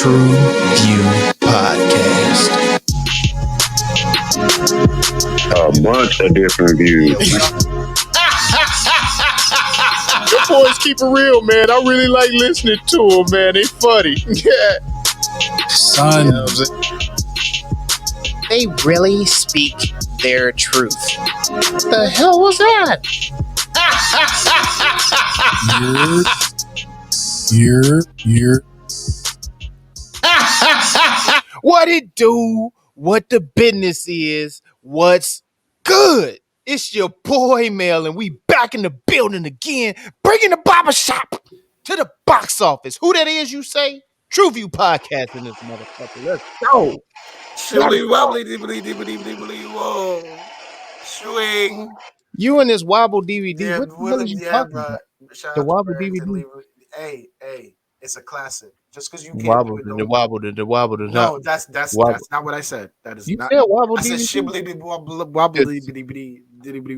TruVue podcast. A bunch of different views. The boys keep it real, man. I really like listening to them, man. They funny. Yeah. Son. They really speak their truth. What the hell was that? You're. What it do? What the business is? What's good? It's your boy Mel, and we back in the building again, bringing the barbershop to the box office. Who that is, you say? TruVue podcast in this motherfucker. Let's go. Whoa. Swing. You and this wobble DVD. Yeah, what the hell are you talking about? Shout The out to wobble Barrington DVD? Levy. Hey, it's a classic. Just because you can't Wobble, do it, the wobble. No, that's wobble. That's not what I said. That is You not. said wobble I said DVD? shibbly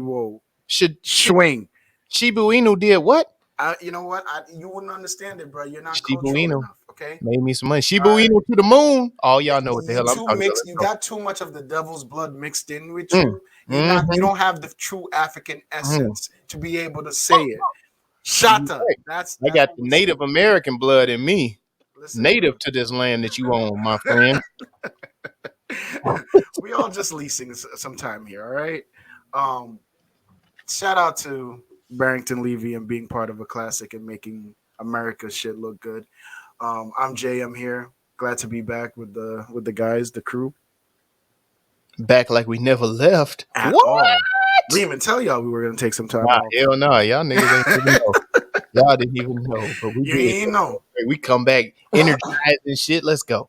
whoa. Should Swing. Shibu Inu did what? You know what? You wouldn't understand it, bro. You're not Shibu cultural Inu. enough. Okay. Made me some money. Shibu Inu to the moon. All y'all know what the hell I'm talking about. You got too much of the devil's blood mixed in with you. You don't have the true African essence to be able to say it. Shata. That's I got the Native American blood in me. Listen, Native to this land that you own, my friend. we all just leasing some time here, all right? Shout out to Barrington Levy and being part of a classic and making America shit look good. I'm Jay. I'm here. Glad to be back with the guys, the crew. Back like we never left. At What? all. We didn't even tell y'all we were gonna take some time off. Hell no. Y'all niggas ain't even know. Y'all didn't even know. But we You did. ain't know. We come back energized and shit. Let's go.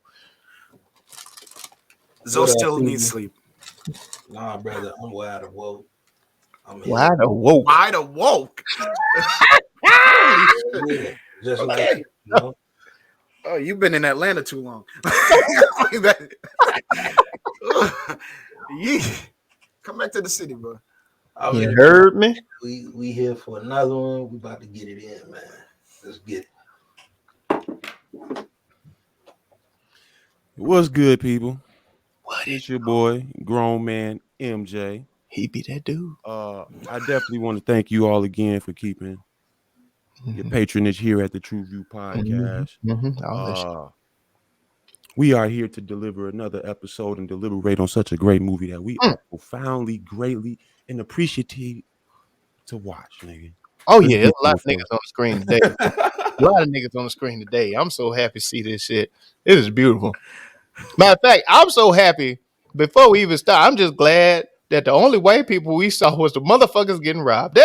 Zoe still needs sleep. Nah, brother, I'm wide awoke. Wide awoke. Wide awoke. Just like Okay. you know? Oh, you've been in Atlanta too long. Yeah. Come back to the city, bro. I You mean, heard me? we here for another one. We about to get it in, man. Let's get it. What's good, people? What It's is your boy, grown man MJ. he be that dude? I definitely want to thank you all again for keeping your patronage here at the TruVue podcast. All that shit. We are here to deliver another episode and deliberate on such a great movie that we are profoundly, greatly, and appreciative to watch, nigga. Oh Let's yeah, get there's a lot to of it, niggas on the screen today. A lot of niggas on the screen today. I'm so happy to see this shit. It is beautiful. Matter of fact, I'm so happy. Before we even start, I'm just glad that the only white people we saw was the motherfuckers getting robbed.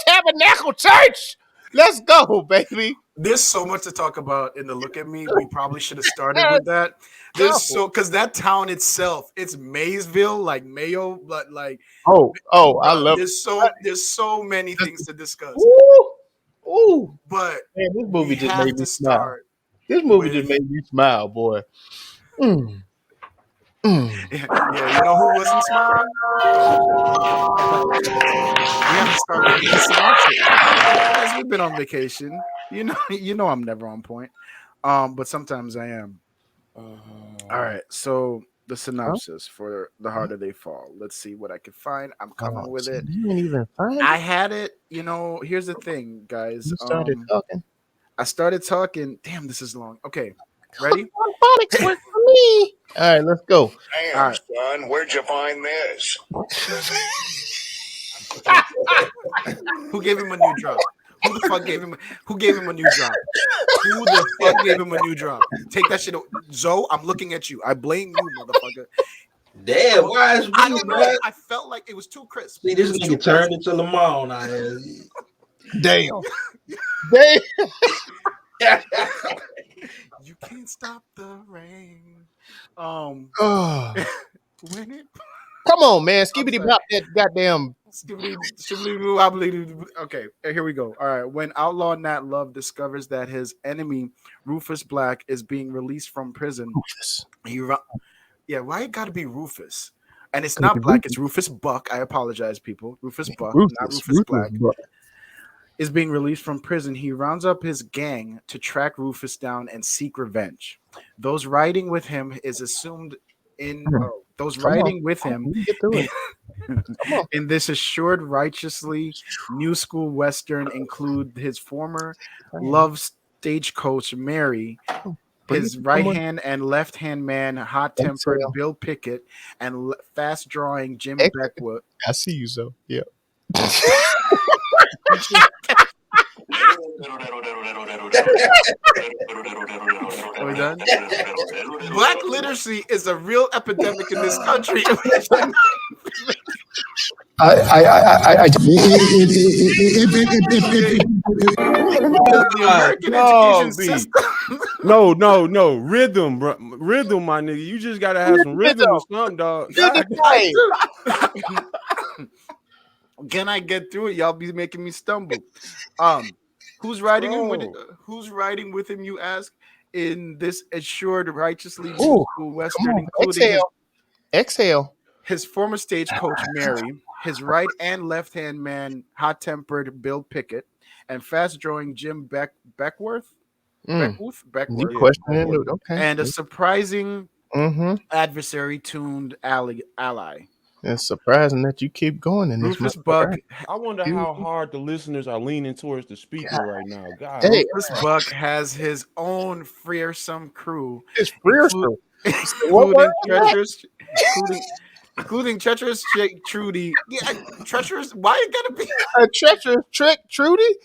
Tabernacle Church. Let's go, baby. There's so much to talk about in the Look at Me. We probably should have started with that. Because that town itself, it's Maysville, like Mayo, but like I love it. there's so many things to discuss. Ooh. But Man, this movie we just have made me to smile. start. This movie just made me smile, boy. Yeah, you know who wasn't smiling? We have to start with the synopsis. Guys, we've been on vacation. You know I'm never on point. But sometimes I am. All right, so the synopsis for The Harder They Fall. Let's see what I can find. I'm coming with it. You didn't even find it. I had it. Here's the thing, guys. You started talking. I started talking. Damn, this is long. Okay, ready? Phonics work for me. All right, let's go. Damn, All right. son, where'd you find this? Who gave him a new drop? Who the fuck gave him? Who gave him a new drop? Who the fuck gave him a new drop? Take that shit. Zoe, I'm looking at you. I blame you, motherfucker. Damn, why is I me, don't know. bro? I felt like it was too crisp. See, this nigga turned into Lamar out here. Damn. You can't stop the rain. Oh. When it. Come on, man. Skibbity pop that goddamn. Okay, here we go. All right. When outlaw Nat Love discovers that his enemy, Rufus Black, is being released from prison, why it gotta be Rufus? And it's not Black, it's Rufus Buck. I apologize, people. Rufus Buck, not Rufus Black. Is being released from prison. He rounds up his gang to track Rufus down and seek revenge. Those riding with him is assumed in those Come on. riding with him You get through it. Come on. in this assured righteously new school western include his former love stagecoach Mary, his right hand and left hand man, hot tempered Exhale. Bill Pickett, and fast drawing Jim Exhale. Beckwood. I see you, so yeah. Are we done? Black literacy is a real epidemic in this country. The American education system. No. Rhythm, bro. Rhythm, my nigga. You just gotta have some rhythm or something, dog. Can I get through it? Y'all be making me stumble. Who's riding him with who's riding with him, you ask, in this assured righteously new school western, including Exhale. his former stagecoach Mary, his right and left hand man, hot tempered Bill Pickett, and fast drawing Jim Beckworth. You questioning it? Okay. And a surprising adversary-tuned ally. It's surprising that you keep going in this. Rufus Buck. I wonder how hard the listeners are leaning towards the speaker right now. God, Rufus Buck has his own fearsome crew. It's fearsome. Including treacherous Trudy. Yeah, treacherous. Why it gotta be a treacherous trick, Trudy?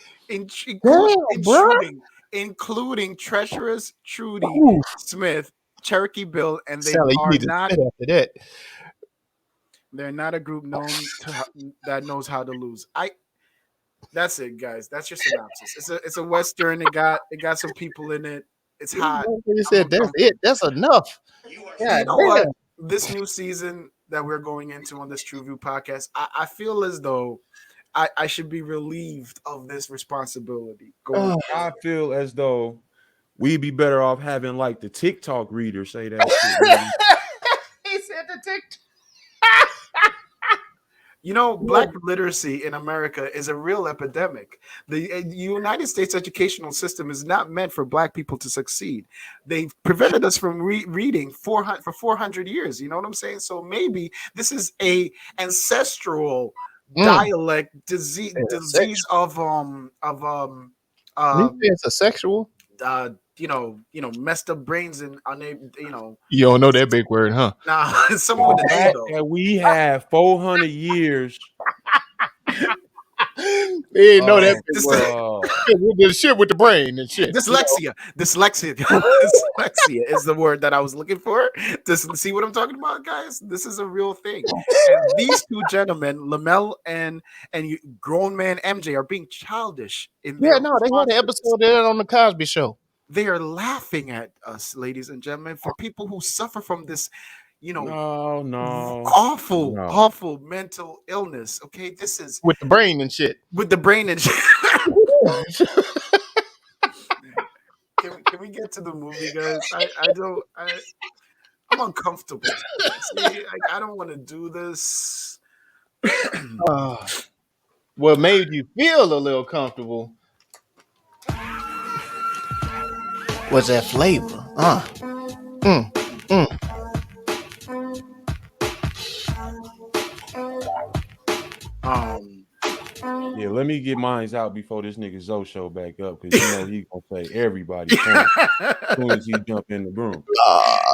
Including treacherous Trudy Smith, Cherokee Bill, and they Sally, are not. After that. They're not a group known that knows how to lose. That's it, guys. That's your synopsis. It's a western. It got some people in it. It's hot. You said that's it. That's enough. Yeah, you know what? This new season that we're going into on this TruVue podcast, I feel as though I should be relieved of this responsibility. I feel as though we'd be better off having like the TikTok reader say that shit. He said the TikTok. You know, Black literacy in America is a real epidemic. The United States educational system is not meant for Black people to succeed. They've prevented us from reading for 400 years. You know what I'm saying? So maybe this is a ancestral dialect disease of it's a sexual. Messed up brains and unable, You don't know that big word, huh? Nah, someone with that we have 400 years. They ain't know that big word. The shit with the brain and shit. Dyslexia is the word that I was looking for. Just see what I'm talking about, guys. This is a real thing. And these two gentlemen, Lamel and grown man MJ, are being childish in their they had an episode there on the Cosby Show. They are laughing at us, ladies and gentlemen, for people who suffer from this, awful mental illness. Okay, this is with the brain and shit. Can we get to the movie, guys? I'm uncomfortable. See, I don't want to do this. What made you feel a little comfortable was that flavor. Yeah, let me get mine out before this nigga Zoe show back up, because he gonna say everybody as soon as he jump in the room.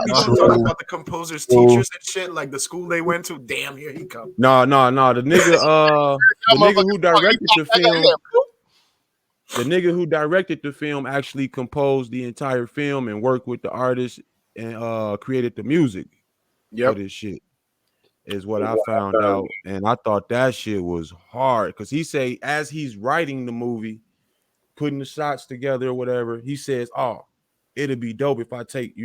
You talking about the composers, teachers, and shit, like the school they went to. Damn, here he comes. No, the nigga, the nigga who directed the film. The nigga who directed the film actually composed the entire film and worked with the artist and created the music for this shit, is what I found out. And I thought that shit was hard, because he say as he's writing the movie, putting the shots together or whatever, he says, it'd be dope if I take,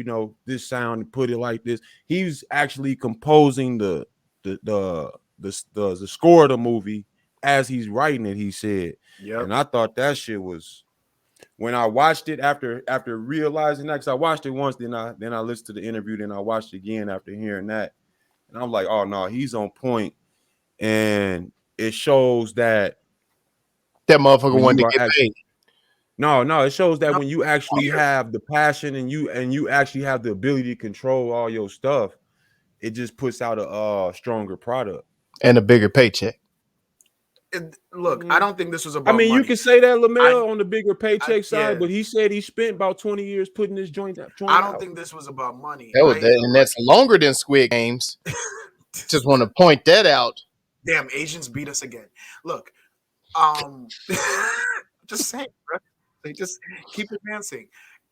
this sound and put it like this. He's actually composing the score of the movie as he's writing it, he said. And I thought that shit was, when I watched it after realizing that, because I watched it once, then I listened to the interview, then I watched it again after hearing that, and I'm like, oh no, he's on point. And it shows that motherfucker wanted to get paid. No, it shows that when you actually have the passion and you actually have the ability to control all your stuff, it just puts out a stronger product and a bigger paycheck. Look, I don't think this was I about mean, money. you can say that Lamel on the bigger paycheck side, yeah. but he said he spent about 20 years putting this joint out. I don't think this was about money. And that's longer than Squid Games. Just want to point that out. Damn, Asians beat us again. Look, just saying, bro. They just keep advancing.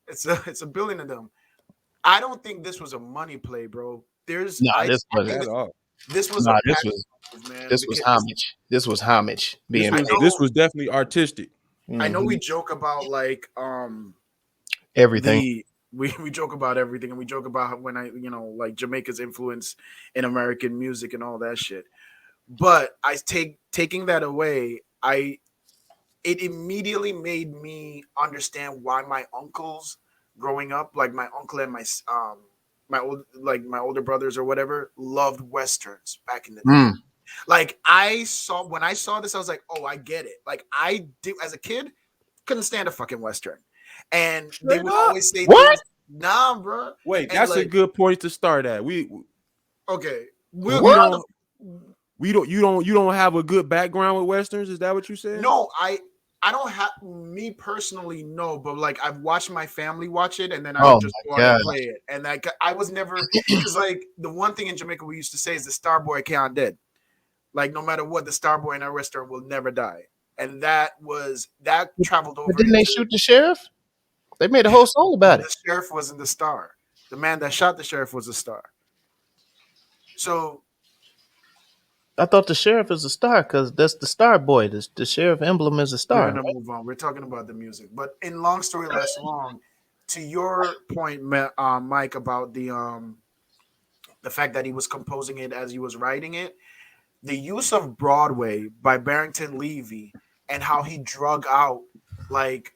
It's a billion of them. I don't think this was a money play, bro. This was homage. This was homage. This was definitely artistic. I know we joke about like everything. We joke about everything, and we joke about when like Jamaica's influence in American music and all that shit. But I taking that away, it immediately made me understand why my uncles growing up, like my uncle and my older brothers or whatever, loved westerns back in the day. Like when I saw this, I was like, oh, I get it. Like I did as a kid, couldn't stand a fucking western. And they would always say, "What? Nah, bro." Wait, that's a good point to start at. You don't have a good background with westerns. Is that what you said? No, I don't have me personally, no, but like I've watched my family watch it, and then I would just go out and play it. And like I was never because like the one thing in Jamaica we used to say is the star boy can't dead. Like no matter what, the star boy in our western will never die. And that traveled over. But didn't they shoot the sheriff? They made a whole song about it. The sheriff wasn't the star. The man that shot the sheriff was the star. So I thought the sheriff is a star because that's the star boy. The sheriff emblem is a star. We're gonna move on. We're talking about the music, but in long story less long, to your point, Mike, about the fact that he was composing it as he was writing it, the use of Broadway by Barrington Levy and how he drug out like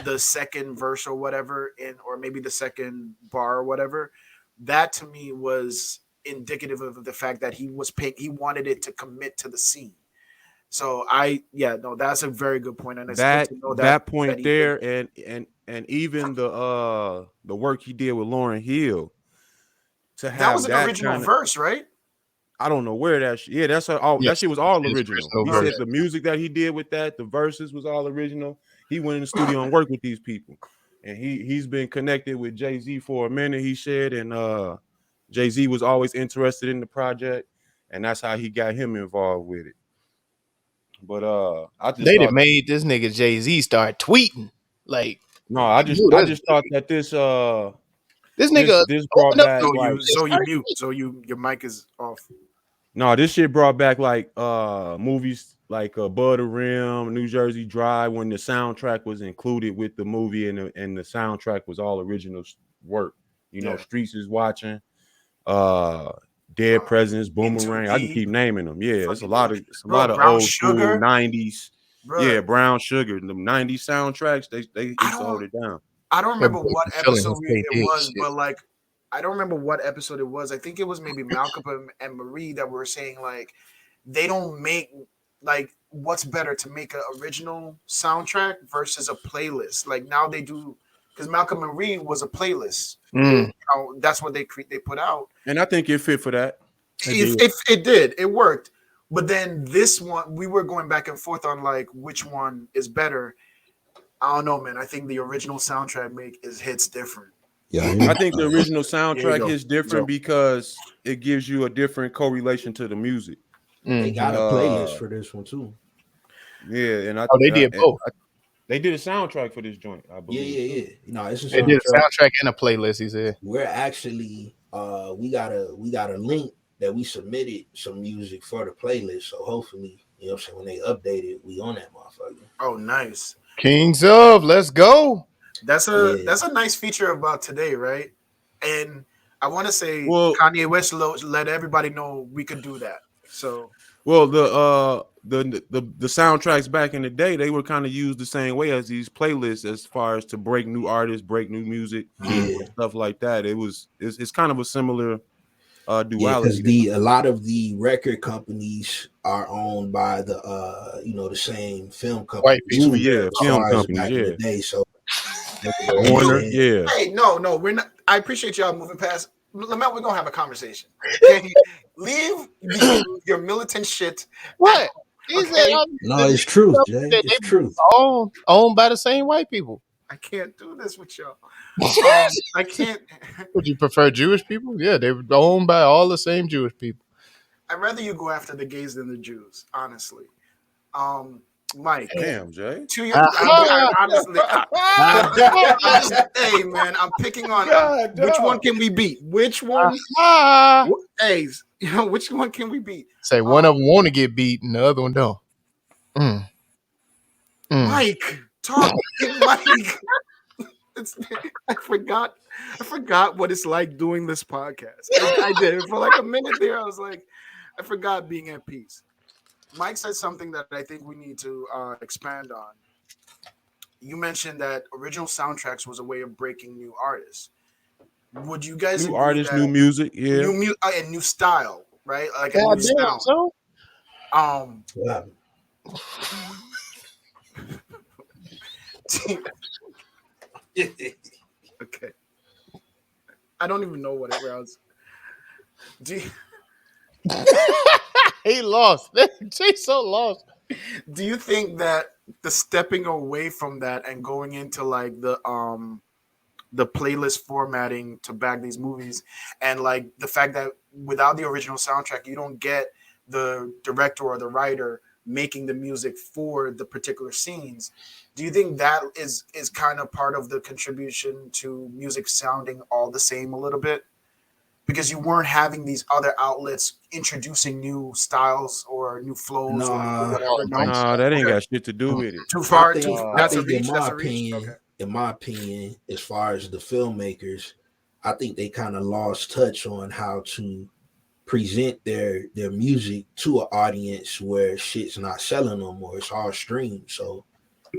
the second verse or whatever or maybe the second bar or whatever, that to me was indicative of the fact that he wanted it to commit to the scene. So that's a very good point, and it's good to know that point there, and even the work he did with Lauryn Hill to have that was an original verse, right? I don't know where that that shit was all original. He said the music that he did with that, the verses was all original. He went in the studio and worked with these people, and he's been connected with Jay-Z for a minute. He said, and Jay-Z was always interested in the project, and that's how he got him involved with it. But they made this nigga Jay-Z start tweeting. Like, no, I just thought that this nigga this brought back your mic is off. No, this shit brought back like movies like Above the Rim, New Jersey Drive, when the soundtrack was included with the movie, and the soundtrack was all original work. Streets is Watching, Dead Presidents, Boomerang. I can keep naming them. Yeah, it's a lot of old school 90s. Bro. Yeah, Brown Sugar. The 90s soundtracks, they used to hold it down. I don't remember what episode it was, but like I don't remember what episode it was. I think it was maybe Malcolm and Marie that were saying like they don't make like what's better to make an original soundtrack versus a playlist. Like now they do, because Malcolm and Marie was a playlist. That's what they put out, and I think it fit for that. It did. It worked. But then this one, we were going back and forth on like which one is better. I don't know, man. I think the original soundtrack hits different. Yeah, I think the original soundtrack is different because it gives you a different correlation to the music. They got a playlist for this one too. Yeah, and they did both. They did a soundtrack for this joint, I believe. Yeah. No, it's they did a soundtrack and a playlist. He said we're actually we got a link that we submitted some music for the playlist. So hopefully, when they update it, we on that motherfucker. Oh, nice. Kings of, let's go. That's a nice feature about today, right? And I want to say Kanye West let everybody know we could do that. So the soundtracks back in the day, they were kind of used the same way as these playlists as far as to break new artists, break new music, stuff like that. It's kind of a similar duality. because a lot of the record companies are owned by the the same film company. White people. Yeah, As film far as companies. back in the Yeah, day, so you know what I'm Warner. saying? Yeah, Hey, no, we're not. I appreciate y'all moving past. Lamel, we're gonna have a conversation. Okay, leave your militant shit. What? He said Okay, No, it's truth, Jay. they It's truth. owned by the same white people. I can't do this with y'all. I can't. Would you prefer Jewish people? Yeah, they were owned by all the same Jewish people. I'd rather you go after the gays than the Jews, honestly. Mike, damn, Jay. to your I honestly, hey man, I'm picking on which one can we beat? Which one? Hey, which one can we beat? Say one of them want to get beat and the other one don't. Mike, talk, Mike. I forgot what it's like doing this podcast. I did for like a minute there. I was like, I forgot being at peace. Mike said something that I think we need to expand on. You mentioned that original soundtracks was a way of breaking new artists. Would you guys New agree artists, that new music. Yeah, and new style, right? Like a God new damn, sound. so Yeah. Okay. I don't even know what it was. he lost. Jay's so lost. Do you think that the stepping away from that and going into like the playlist formatting to back these movies and like the fact that without the original soundtrack you don't get the director or the writer making the music for the particular scenes, do you think that is kind of part of the contribution to music sounding all the same a little bit? Because you weren't having these other outlets introducing new styles or new flows or whatever. nah, that ain't got shit to do with it. Too far. I think, That's a in reach. my That's a reach. opinion, Okay. in my opinion, as far as the filmmakers, I think they kind of lost touch on how to present their music to an audience where shit's not selling no more. It's all streamed. So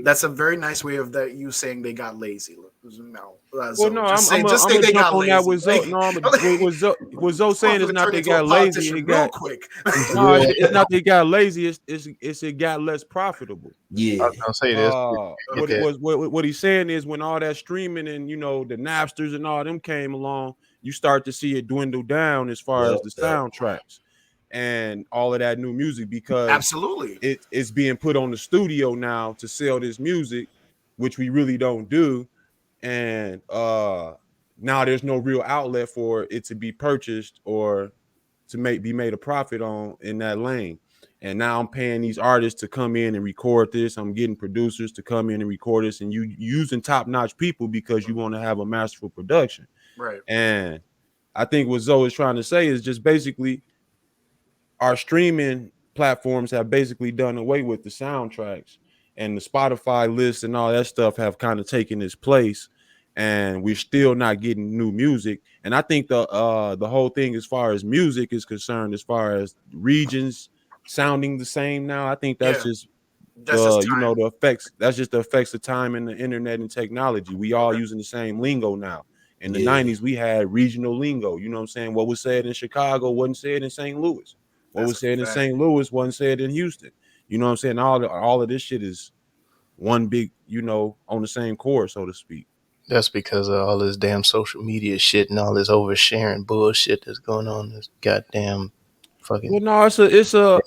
That's a very nice way of that you saying they got lazy. No, Well, no, just I'm say gonna they jump got on that lazy. with Zoe. No, what Zoe saying is not they got lazy. It got quick. no, it's not they got lazy. It's it got less profitable. yeah, I was gonna say this. What he's saying is when all that streaming and the Napsters and all them came along, you start to see it dwindle down as far as the soundtracks and all of that new music because absolutely it's being put on the studio now to sell this music, which we really don't do. And now there's no real outlet for it to be purchased or to be made a profit on in that lane. And now I'm paying these artists to come in and record this. I'm getting producers to come in and record this, and you using top-notch people because you want to have a masterful production. right. And I think what Zoe is trying to say is just basically our streaming platforms have basically done away with the soundtracks, and the Spotify lists and all that stuff have kind of taken its place, and we're still not getting new music. And I think the whole thing as far as music is concerned, as far as regions sounding the same now, I think that's just the effects. That's just the effects of time and the internet and technology. We all using the same lingo now. In the 90s, we had regional lingo. You know what I'm saying? What was said in Chicago wasn't said in St. Louis. What was said in St. Louis wasn't said in Houston. You know what I'm saying? All of this shit is one big, on the same chord, so to speak. That's because of all this damn social media shit and all this oversharing bullshit that's going on. This goddamn fucking. Well, no, it's a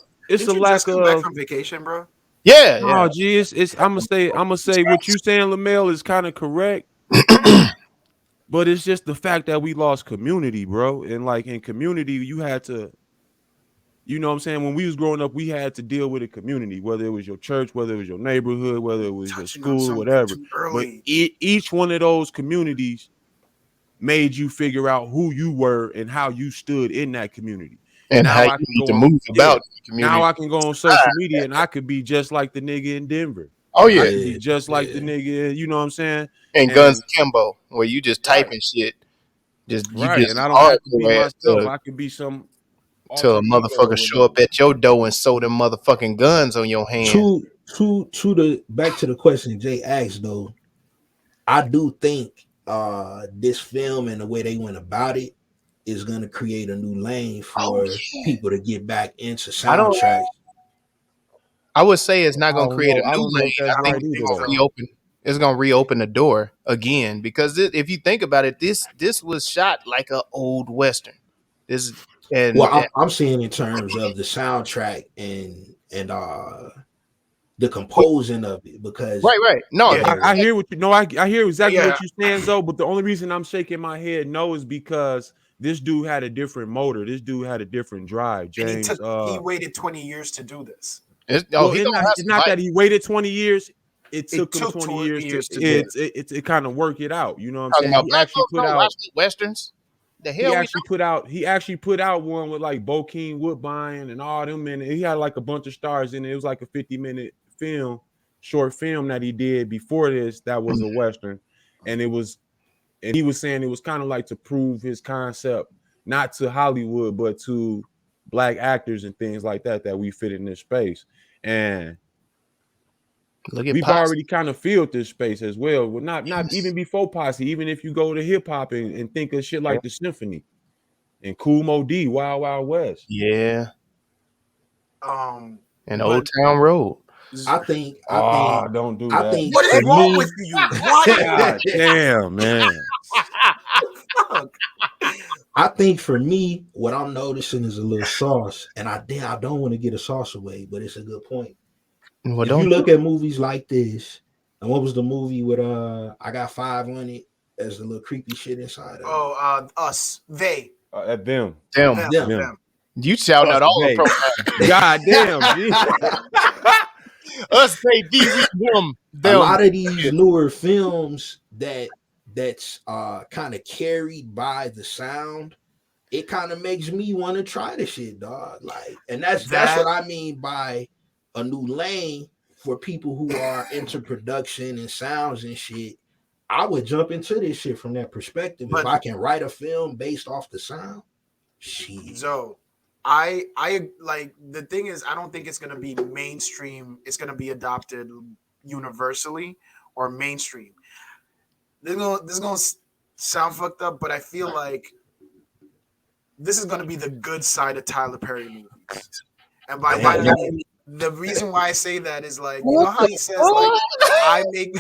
lack of. Back from vacation, bro. Yeah, no, gee, it's. I'm gonna say what you saying, Lamel, is kind of correct. But it's just the fact that we lost community, bro. And like in community, you had to. You know what I'm saying? When we was growing up, we had to deal with a community, whether it was your church, whether it was your neighborhood, whether it was your school, whatever. But each one of those communities made you figure out who you were and how you stood in that community. And now how you need to move about the community. Now I can go on social media and I could be just like the nigga in Denver. Oh yeah, I could be just like the nigga. You know what I'm saying? And Guns Akimbo, where you just typing shit, and I don't have to be myself. I could be some. Till a motherfucker show up at your door and sew them motherfucking guns on your hand. Back to the question Jay asked though, I do think this film and the way they went about it is going to create a new lane for people to get back into I don't. soundtracks. I would say it's not I going to don't create know. a I new don't know lane. if that's I think right it's either, going to though. reopen. It's going to reopen the door again because if you think about it, this was shot like an old western. This Well, I'm saying in terms of the soundtrack and the composing of it, because right. No, Yeah. I hear what you know. I hear exactly Yeah. what you're saying, Zoe. But the only reason I'm shaking my head no is because this dude had a different motor. This dude had a different drive. And James. he waited 20 years to do this. Well, he it's don't not, have it's some not fight. that he waited 20 years. It took him took 20 20 years years to to do it kind of work it out. You know what I'm Talking saying? about He black actually folks put don't out. watch westerns. The hell He actually put out one with like Bokeem Woodbine and all them in it. He had like a bunch of stars in it. It was like a 50-minute short film that he did before this that was a western, and he was saying it was kind of like to prove his concept not to Hollywood but to black actors and things like that we fit in this space. And Look at we've Posse. already kind of filled this space as well. Well, not even before Posse. Even if you go to hip hop and think of shit like the Symphony and Kool Mo D, Wild Wild West. Yeah, Um, and but- Old Town Road. I think Don't do that. what is for wrong me- with you? Why? God damn, man. Fuck. I think for me, what I'm noticing is a little sauce, and I don't want to get a sauce away, but it's a good point. Well, If you look at movies like this, and what was the movie with I Got 5 on it as the little creepy shit inside of it? Oh, us, they, At them. them. You shouting out all the programs. God damn, G. Us, they, them. A lot of these newer films that's kind of carried by the sound, it kind of makes me want to try the shit, dog. Like, and that's what I mean by a new lane for people who are into production and sounds and shit. I would jump into this shit from that perspective. If I can write a film based off the sound, shit. So I like, the thing is, I don't think it's gonna be mainstream. It's gonna be adopted universally or mainstream. This is gonna sound fucked up, but I feel like this is gonna be the good side of Tyler Perry movies. And by that I mean, the reason why I say that is like, you know how he says like I make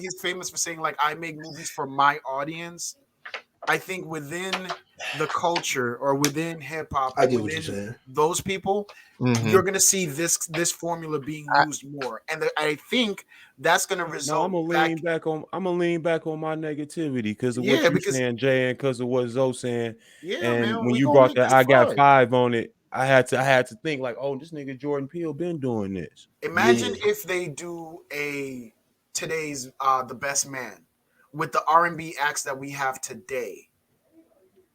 he's famous for saying like I make movies for my audience. I think within the culture or within hip hop, I get what you're saying. Those people, you're gonna see this formula being used more, and I think that's gonna result. I'm gonna lean back on my negativity because of what you're saying, Jay, and because of what Zoe's saying. Yeah, and man, when you brought that, I Got 5 on it. I had to think like, oh, this nigga Jordan Peele been doing this. Imagine if they do a today's The Best Man with the R&B acts that we have today,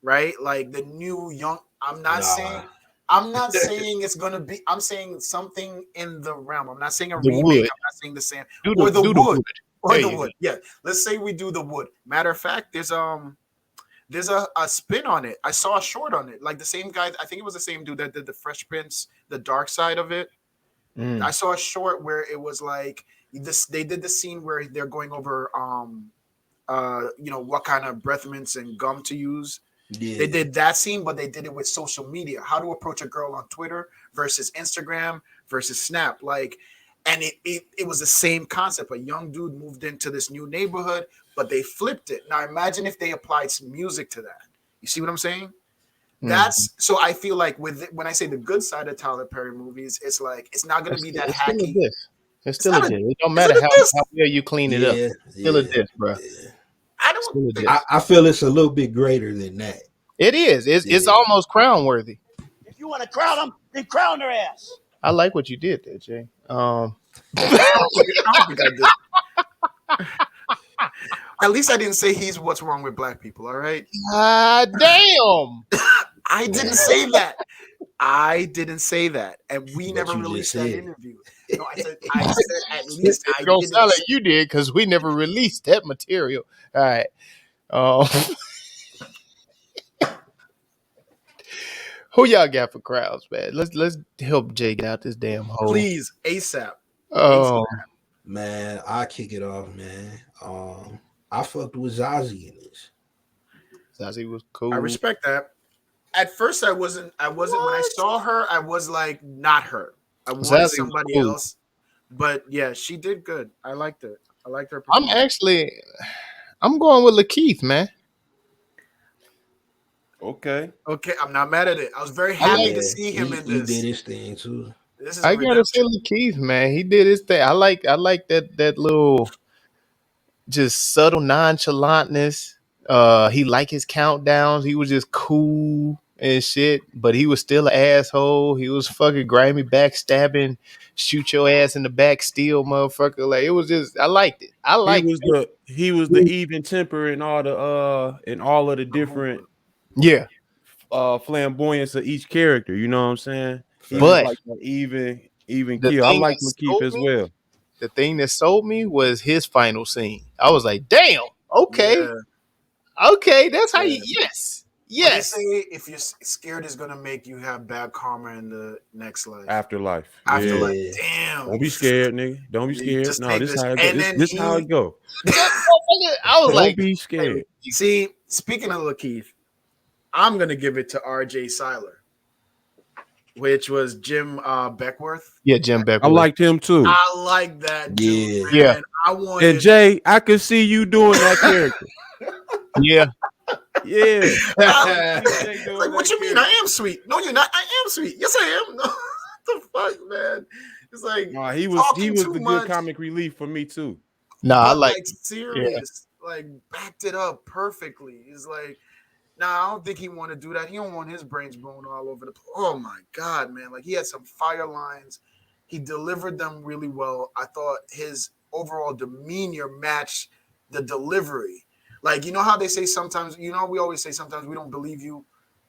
right? Like the new young. I'm not saying it's gonna be. I'm saying something in the realm. I'm not saying a remake. I'm not saying the same. Or the wood. Yeah. Let's say we do the wood. Matter of fact, there's a spin on it. I saw a short on it. Like the same guy. I think it was the same dude that did the Fresh Prince, the dark side of it. I saw a short where it was like this. They did the scene where they're going over what kind of breath mints and gum to use. Yeah. They did that scene, but they did it with social media. How to approach a girl on Twitter versus Instagram versus Snap. Like, and it was the same concept. A young dude moved into this new neighborhood, but they flipped it. Now imagine if they applied some music to that. You see what I'm saying? That's so I feel like when I say the good side of Tyler Perry movies, it's like it's not going to be that hacky. It's still a diss. It don't matter how well you clean it up. It's still a diss, bro. I feel it's a little bit greater than that. It is. It's almost crown worthy. If you want to crown them, then crown their ass. I like what you did there, Jay. I don't think I did. At least I didn't say he's what's wrong with black people. All right. Damn. I didn't say that. I didn't say that, and we never released that interview. No, I said at least I don't sound like you did because we never released that material. All right. Who y'all got for crowds, man? Let's help Jay get out this damn hole. Please, ASAP. Oh man, I kick it off, man. I fucked with Zazie in this. Zazie was cool. I respect that. At first, I wasn't. When I saw her, I was like, not her. I wanted Zazie was somebody cool. else. But yeah, she did good. I liked it. I liked her I'm performance. I'm going with Lakeith, man. Okay. Okay, I'm not mad at it. I was very I happy like- to see him in He this. did his thing too. This is I gotta say redemption. Lakeith, man. He did his thing. I like that little just subtle nonchalantness. He liked his countdowns. He was just cool and shit, but he was still an asshole. He was fucking grimy, backstabbing, shoot your ass in the back, steal, motherfucker. Like it was just, I liked it. I liked it. He was the even temper in all of the different Yeah, flamboyance of each character. You know what I'm saying? He was but like an even the kill. I thing like that Lakeith sold as me, well. the thing that sold me was his final scene. I was like, damn, okay, Yeah. okay, that's how you. Yeah. Yes, What do you yes. say if you're scared is gonna make you have bad karma in the next life? Afterlife. Afterlife. Yeah. Damn. Don't be scared, nigga. Don't be You scared. just No, take this this. how it go. And then This how it go. I was Don't like, be scared. See, speaking of Lakeith, I'm gonna give it to R.J. Seiler, which was Jim Beckworth. yeah, Jim Beck. I liked him too. I like that dude, Yeah. man. Yeah. I wanted. And Jay, I could see you doing that character. Yeah, Yeah. It's like, what you mean? I am sweet. No, you're not. I am sweet. Yes, I am. No, what the fuck, man? It's like Nah, he was talking the too good much, comic relief for me too. nah, I but like. like serious, like backed it up perfectly. It's like, nah, I don't think he want to do that. He don't want his brains blown all over the place. Oh my god, man! Like he had some fire lines. He delivered them really well. I thought his overall demeanor matched the delivery. Like, you know how they say sometimes, we always say sometimes we don't believe you.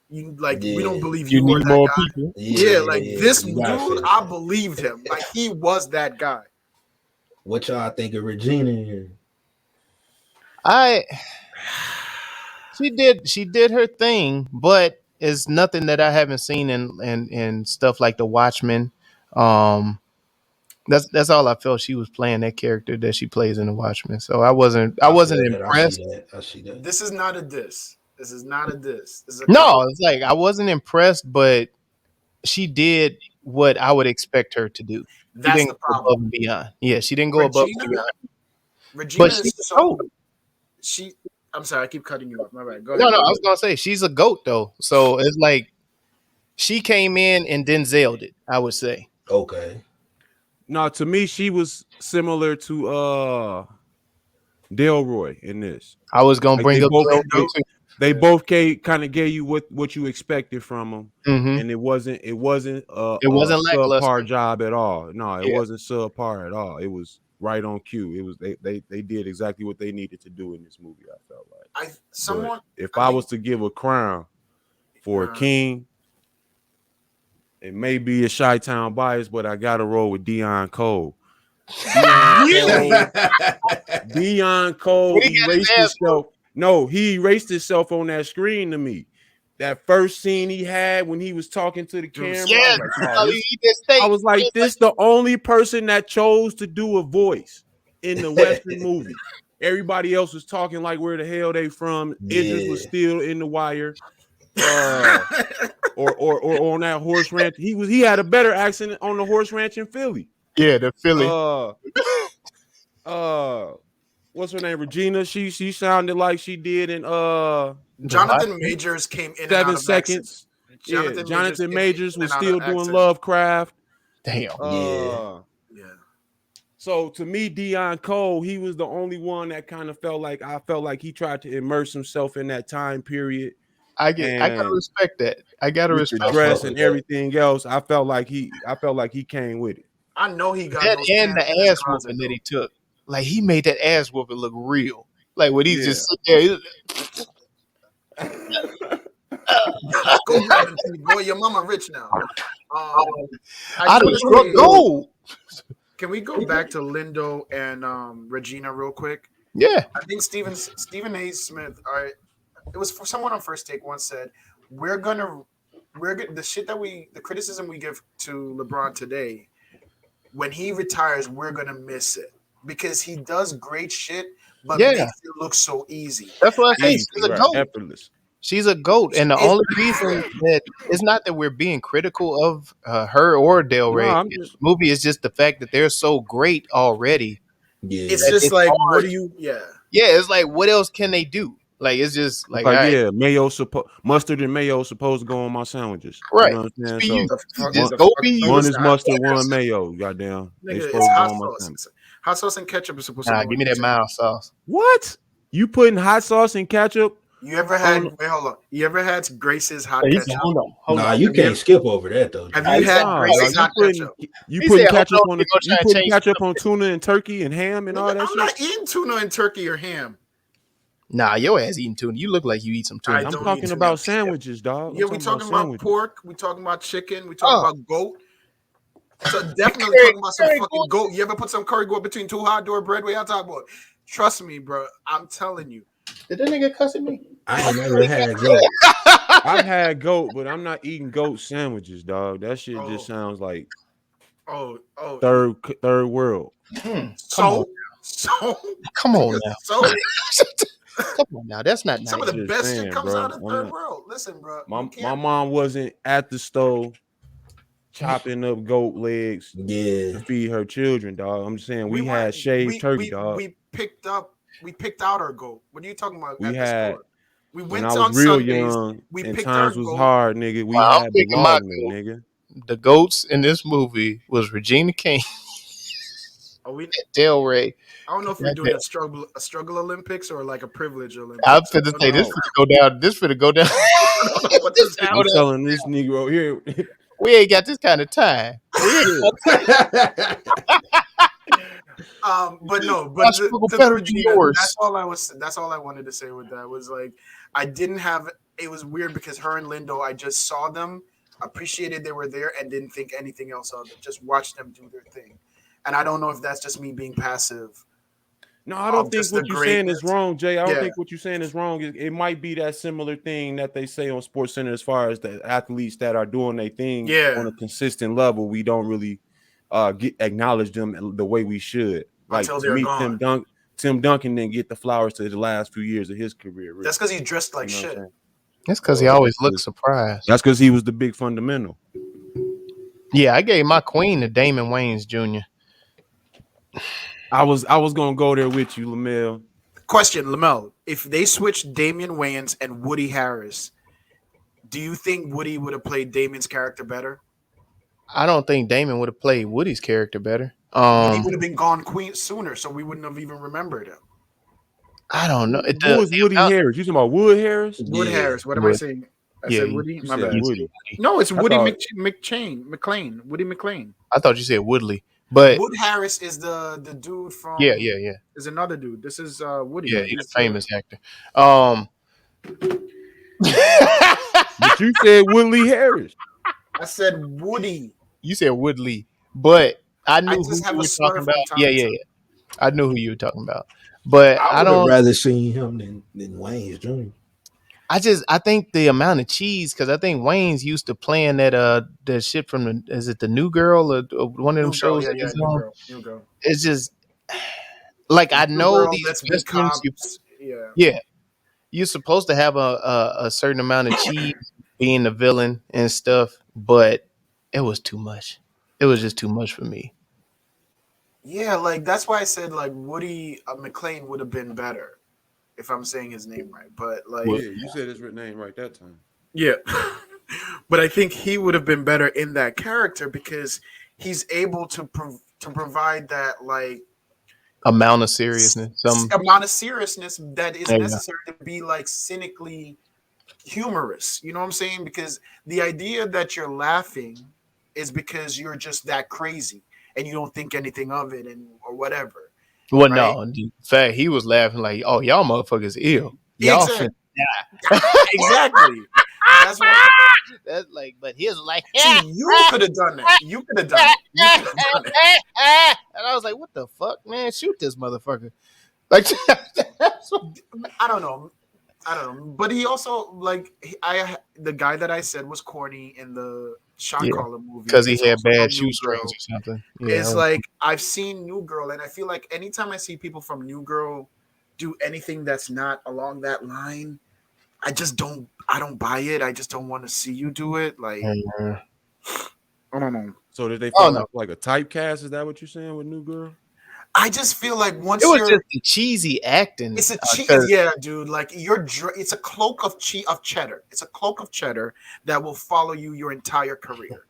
We don't believe You you are need that more guy. people. Yeah, like this You dude, gotta say I that. believed him. Like he was that guy. What y'all think of Regina here? She did her thing, but it's nothing that I haven't seen in stuff like The Watchmen. That's all I felt. She was playing that character that she plays in The Watchmen. So I wasn't I impressed. see that. I see that. This is not a diss. This is not a diss. This is a No, it's like I wasn't impressed, but she did what I would expect her to do. She That's didn't the go above problem. and beyond. Yeah, she didn't go above and beyond. Regina But she's is a so goat. I'm sorry, I keep cutting you off. My bad. Go No, ahead. no, I was gonna say she's a goat though. So it's like she came in and Denzel'd it, I would say. Okay. No, to me, she was similar to Delroy in this. I was gonna Like bring up Delroy too. they both kind of gave you what you expected from them, Mhm. and it wasn't It a wasn't lackluster. subpar job at all. No, it Yeah. wasn't subpar at all. It was right on cue. It was they did exactly what they needed to do in this movie. I felt like. But if I was to give a crown for a king, it may be a Chi-Town bias, but I got to roll with Deion Cole. Deion Cole He got his erased ass himself. No, he erased himself on that screen to me. That first scene he had when he was talking to the camera, Yes. I was like, this the only person that chose to do a voice in the Western movie. Everybody else was talking like where the hell they from. Idris was still in The Wire. Or on that horse ranch. He had a better accent on the horse ranch in Philly. Yeah, the Philly. What's her name? Regina. She sounded like she did in Jonathan Majors came in 7 seconds. Jonathan Majors was still doing Lovecraft. Damn. Yeah. So to me, Deion Cole, he was the only one that kind of felt like he tried to immerse himself in that time period. I gotta respect that. I gotta respect the dress and everything else. I felt like he came with it. I know he got that those and the cans in his ass closet, whooping that he took. Like he made that ass whooping look real. Like when he just sit there. Go grab him, boy. Your mama rich now. I done struck gold. Can we go back to Lindo and Regina real quick? Yeah. I think Stephen A. Smith. All right, it was for someone on First Take once said, the criticism we give to LeBron today, when he retires, we're gonna miss it because he does great shit, but makes it look so easy. That's what I say. He's a goat. Effortless. She's a goat, and the only reason that it's not that we're being critical of her or Del No, Rey I'm in just the movie is just the fact that they're so great already. Yeah. It's just It's like, hard. what do you? Yeah. Yeah, it's like what else can they do? Like it's just like, all right, yeah, mustard and mayo supposed to go on my sandwiches. right. You know what I'm saying? Be So you. The fuck, one, Just the go fuck? be No, you. one it's is not. mustard, one mayo. Goddamn, they Nigga, supposed it's to go hot on my sauce. sandwich. Hot sauce and ketchup is supposed to Nah, go. give me that mild sauce. What? You putting hot sauce and ketchup? You ever had? on- Wait, hold on. You ever had Grace's hot He said, ketchup? hold Nah, on. you Have you can't ever- skip over that though. Have Jay. you He said, had Nah, Grace's like hot ketchup? you He putting said, hold ketchup on, on you the gonna you try to putting change ketchup it up. on tuna and turkey and ham and all Nigga, that I'm shit. not eating tuna and turkey or ham. Nah, your ass eating tuna. You look like you eat some tuna. I I'm don't eat talking tuna. about sandwiches, dog. Yeah, I'm we talking about talking about sandwiches. pork. We talking about chicken. We talking Oh. about goat. So definitely talking about some fucking goat. You ever put some curry goat between two hot door bread? What y'all talking about? Trust me, bro. I'm telling you. Did that nigga cuss at me? I ain't never had goat. I've had goat, but I'm not eating goat sandwiches, dog. That shit just sounds like Oh. third world. So Come on now. So Come on now. That's not nice. some of the Just best saying, shit comes bro. out of I'm third not- world. Listen, bro. My mom wasn't at the stove chopping up goat legs Yeah. to feed her children, dog. I'm just saying we had shaved turkey, dog. We picked out our goat. What are you talking about? We At had the store? We when went I was on real Sundays. young We and picked times our was goat. hard, nigga. We Wow, I'm had picking my belongment, goat. nigga. The goats in this movie was Regina King, Are we? Del Rey. I don't know if we're doing a struggle Olympics or like a privilege Olympics. I'm finna say this finna go down. This finna go down. I don't know what this I'm telling this Negro here. We ain't got this kind of time. But no, My struggle better than yours. That's all I wanted to say with that was like I didn't have. It was weird because her and Lindo, I just saw them, appreciated they were there, and didn't think anything else of it. Just watched them do their thing, and I don't know if that's just me being passive. No, I don't think just the what you're saying is greatness. wrong, Jay. I don't Yeah. think what you're saying is wrong. It might be that similar thing that they say on Sports Center as far as the athletes that are doing their thing on a consistent level. We don't really acknowledge them the way we should. Like Until to they're me, gone. Tim Duncan didn't get the flowers to the last few years of his career. Really. That's because he dressed like You know what I'm shit. saying? That's because he always looks surprised. That's because he was the big fundamental. Yeah, I gave my queen to Damon Wayans Jr. I was gonna go there with you, Lamel. Question, Lamel: if they switched Damian Wayans and Woody Harris, do you think Woody would have played Damian's character better? I don't think Damon would have played Woody's character better. But he would have been gone sooner, so we wouldn't have even remembered him. I don't know. Who is Woody Harris? You talking about Wood Harris? Wood Harris. What am I saying? I said Woody. My bad. Woody. No, it's Woody McClain. McClain. Woody McClain. I thought you said Woodley, but Wood Harris is the dude from. Yeah. Is another dude. This is Woody. Yeah, he's a famous actor. But you said Woodley Harris. I said Woody. You said Woodley, but I knew who have you a were slur talking from about. time Yeah. to time. I knew who you were talking about, but I would have don't. rather seen him than Wayne's Jr. I think the amount of cheese, because I think Wayne's used to playing that shit from the New Girl or one of them shows. Yeah, New Girl. It's just like I know these Let's be westerns. cops. Yeah, you're supposed to have a certain amount of cheese being the villain and stuff, but it was too much. It was just too much for me. Yeah, like that's why I said like Woody McClain would have been better if I'm saying his name right. But like, yeah, you said his name right that time. Yeah, but I think he would have been better in that character because he's able to provide that like amount of seriousness, that is necessary to be like cynically humorous. You know what I'm saying? Because the idea that you're laughing is because you're just that crazy and you don't think anything of it or whatever. Well, right? no, in fact, he was laughing like, "Oh, y'all motherfuckers ill. Y'all finna die." Exactly. That's why. That's like, but he was like, See, you could have done that. You could have done it. And I was like, "What the fuck, man? Shoot this motherfucker!" Like, I don't know. But he also like the guy that I said was corny in the Sean Collar movie because he had bad shoestrings or something. Yeah, it's like I've seen New Girl, and I feel like anytime I see people from New Girl do anything that's not along that line, I don't buy it. I just don't want to see you do it. Like, I don't know. So did they Oh, fall no. into like a typecast? Is that what you're saying with New Girl? I just feel like once It was you're, just the cheesy acting. it's a Because yeah, dude. Like it's a cloak of cheddar. It's a cloak of cheddar that will follow you your entire career.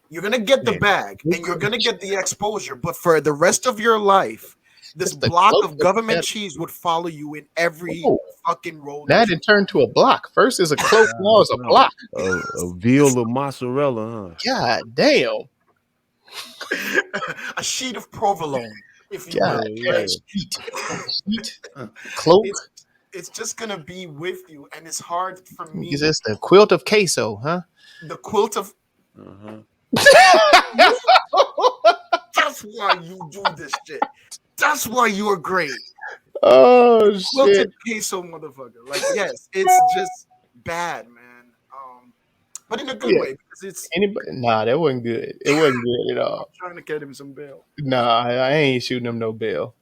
You're gonna get the bag and you're gonna get the exposure, but for the rest of your life, this It's the block cloak of of government cheddar. cheese would follow you in every Oh, fucking role now that it turned to a block. First is a cloak, now it's a No, block. a veal of mozzarella, huh? God damn. a sheet of provolone, if you God will. Yeah, damn. yeah. Sheet. Cloak. It's just gonna be with you, and it's hard for Is me. this the quilt of queso, huh? The quilt of Uh-huh. that's why you do this shit. That's why you are great. Oh shit. Quilted queso, motherfucker. Like, yes, it's just bad, man. But in a good Yeah. way because it's Anybody? Nah, that wasn't good. It wasn't good at all. trying to get him some bail. Nah, I ain't shooting him no bail.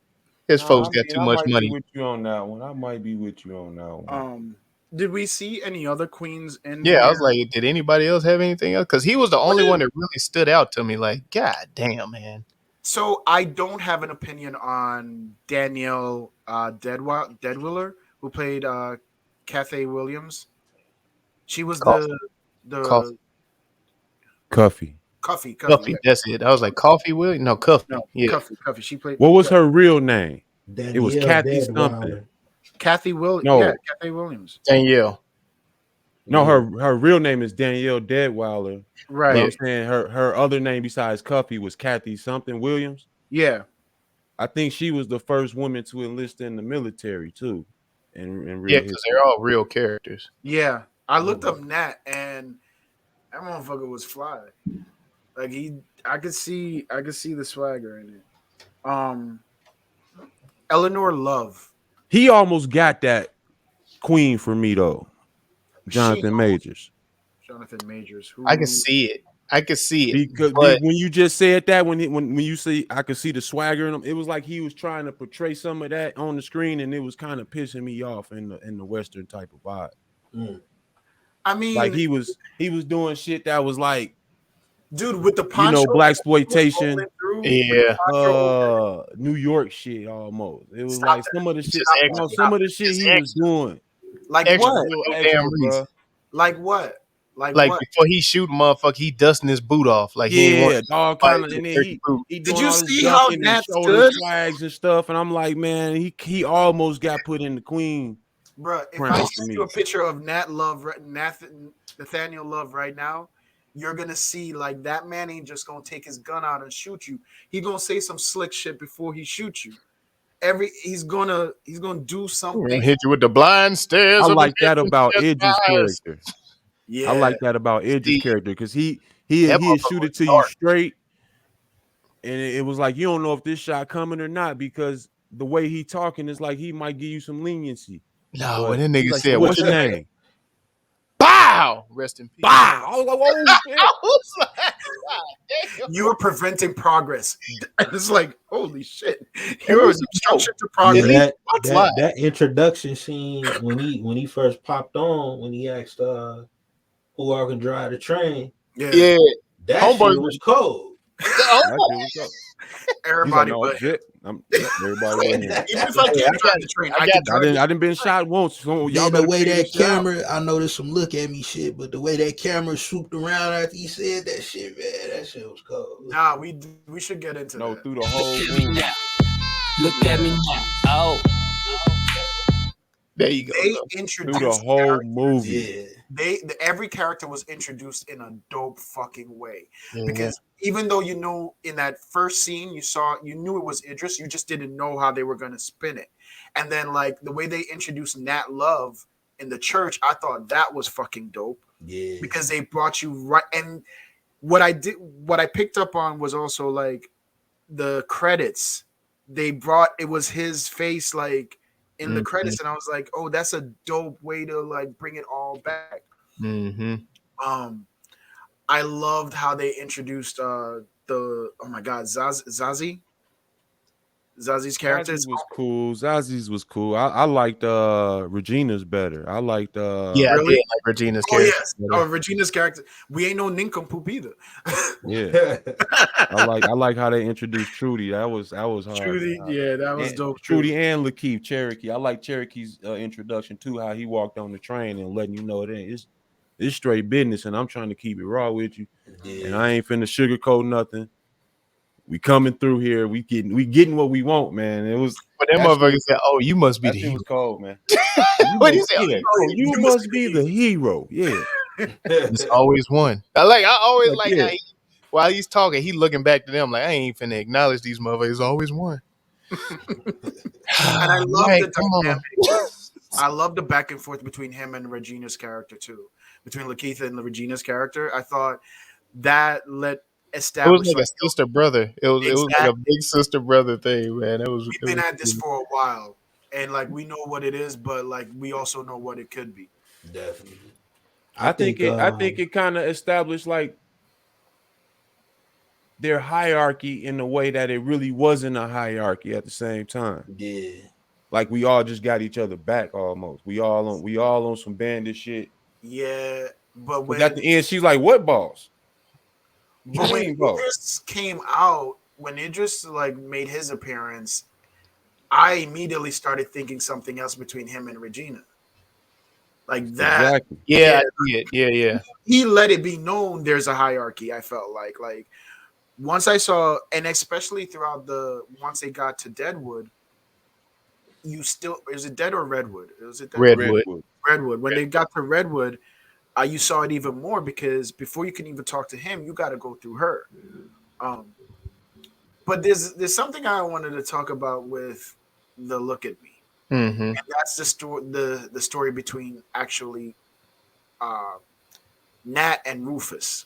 His Nah, folks I got mean, too I much might be money. with you on that one. I might be with you on that one. Did we see any other queens in Yeah, I here? was like, did anybody else have anything else? Because he was the only did- one that really stood out to me. Like, God damn, man. So I don't have an opinion on Danielle Deadwiller, who played Cathay Williams. She was Coffee. the Cuffy. Cuffy, Coffee. yeah. That's it. I was like, Coffee Williams? No, Coffee. No, Yeah. Cuffy. She played. What was her real name? It was Danielle Kathy something. Deadweiler. Cathay Williams. No. Yeah, Cathay Williams. Danielle. No, Yeah. her real name is Danielle Deadweiler. Right. But I'm saying her other name besides Cuffy was Kathy something Williams. Yeah. I think she was the first woman to enlist in the military too. In real Yeah, because history. they're all real characters. Yeah. I looked up Nat and that motherfucker was fly. Like I could see the swagger in it. Eleanor Love. He almost got that queen for me though. Jonathan Majors. Jonathan Majors. Who I can see it. I can see it. Because But when you just said that, when you say I could see the swagger in him, it was like he was trying to portray some of that on the screen, and it was kind of pissing me off in the Western type of vibe. Mm. I mean, Like he was doing shit that was like, dude, with the poncho, black exploitation, yeah, New York shit almost. It was Stop like that. some of the shit, just extra. some of the shit Just he was doing. like extra what? for no Extra, damn reason. bruh. Like what? Like Like what? before he shoot motherfucker, he dusting his boot off. Like he ain't Yeah, want dog fight kind of, with and then dirty boot. he Did doing you all this see how ducking and Nat shoulder stood? flags and stuff, and I'm like, man, he almost got put in the queen. Bruh, if Crown I to send me. you a picture of Nathaniel Love right now, you're gonna see like that man ain't just gonna take his gun out and shoot you. He gonna say some slick shit before he shoots you. He's gonna do I'm something. gonna hit you with the blind stares. I of like that amazement about in Idris' your eyes. character. Yeah, I like that about Idris' See, character because that he'd motherfucker shoot was it to you dark. straight, and it was like you don't know if this shot coming or not because the way he talking is like he might give you some leniency. No, But when that he's nigga like, said, so what's "What's your your name?" name? Bow. Rest in peace. Bah! I was like, oh shit. I was like, God damn. you are preventing progress. It's like holy shit. At You're an least you know. obstruction to Yeah, progress. least why? that introduction scene when he first popped on when he asked who all can drive the train, Yeah, that homeboy. shit was cold. Oh, That shit was up. He's like, Everybody no, but him. everybody but him. Even if I hey, can't drive the train, I can drive I didn't been shot once. So y'all Then better the way figure that this shit out. camera, I know there's some look at me shit, but the way that camera swooped around after he said that shit, man, that shit was cold. Nah, we should get into No, that. through the whole movie. Look at me now. Oh. there you go. They though. Through introduced the whole characters. movie. Yeah. Every character was introduced in a dope fucking way. Mhm. Because even though you know in that first scene you knew it was Idris, you just didn't know how they were gonna spin it. And then like the way they introduced Nat Love in the church, I thought that was fucking dope. Yeah. Because they brought you right. And what I picked up on was also like the credits. It was his face like in the credits, and I was like, oh, that's a dope way to like bring it all back. Mm-hmm. I loved how they introduced oh my god, Zazie. Zazie's character Zazie was cool. Zazie's was cool. I liked Regina's better. I liked Yeah, I Really? did like Regina's Oh character. yes. Oh, Regina's character. We ain't no nincompoop either. yeah. I like how they introduced Trudy. That was hard. Trudy, yeah, that was And dope. Trudy and Lakeith Cherokee. I like Cherokee's introduction too. How he walked on the train and letting you know it's straight business, and I'm trying to keep it raw with you. Yeah. And I ain't finna sugarcoat nothing. We coming through here. We getting what we want, man. It was. But that motherfucker said, "Oh, you must be That the shit hero." was cold, man. What do you say? You must be the hero. Yeah. It's always one. I always like Yeah. how while he's talking, he looking back to them like, I ain't finna acknowledge these motherfuckers. Always one. And I love Right, the come on. dynamic. I love the back and forth between him and Regina's character too. Between Lakeith and Regina's character, I thought that let It was establish like a sister brother. It was like a Exactly. big sister brother thing, man. We've been at this for a while, and like we know what it is, but like we also know what it could be. Definitely. I think it kind of established like their hierarchy in a way that it really wasn't a hierarchy at the same time. Yeah. Like we all just got each other back almost. We all on some bandit shit. Yeah, but But at the end, she's like, "What boss?" when boss. Idris came out, when Idris like made his appearance, I immediately started thinking something else between him and Regina. Like that. Exactly. Yeah, I did. Yeah. He let it be known there's a hierarchy. I felt like once I saw, and especially throughout once they got to Deadwood, is it Dead or Redwood? Was it Redwood. Redwood. When they got to Redwood, you saw it even more because before you can even talk to him, you got to go through her. But there's something I wanted to talk about with the Look at Me. Mm-hmm. And that's the story between actually Nat and Rufus.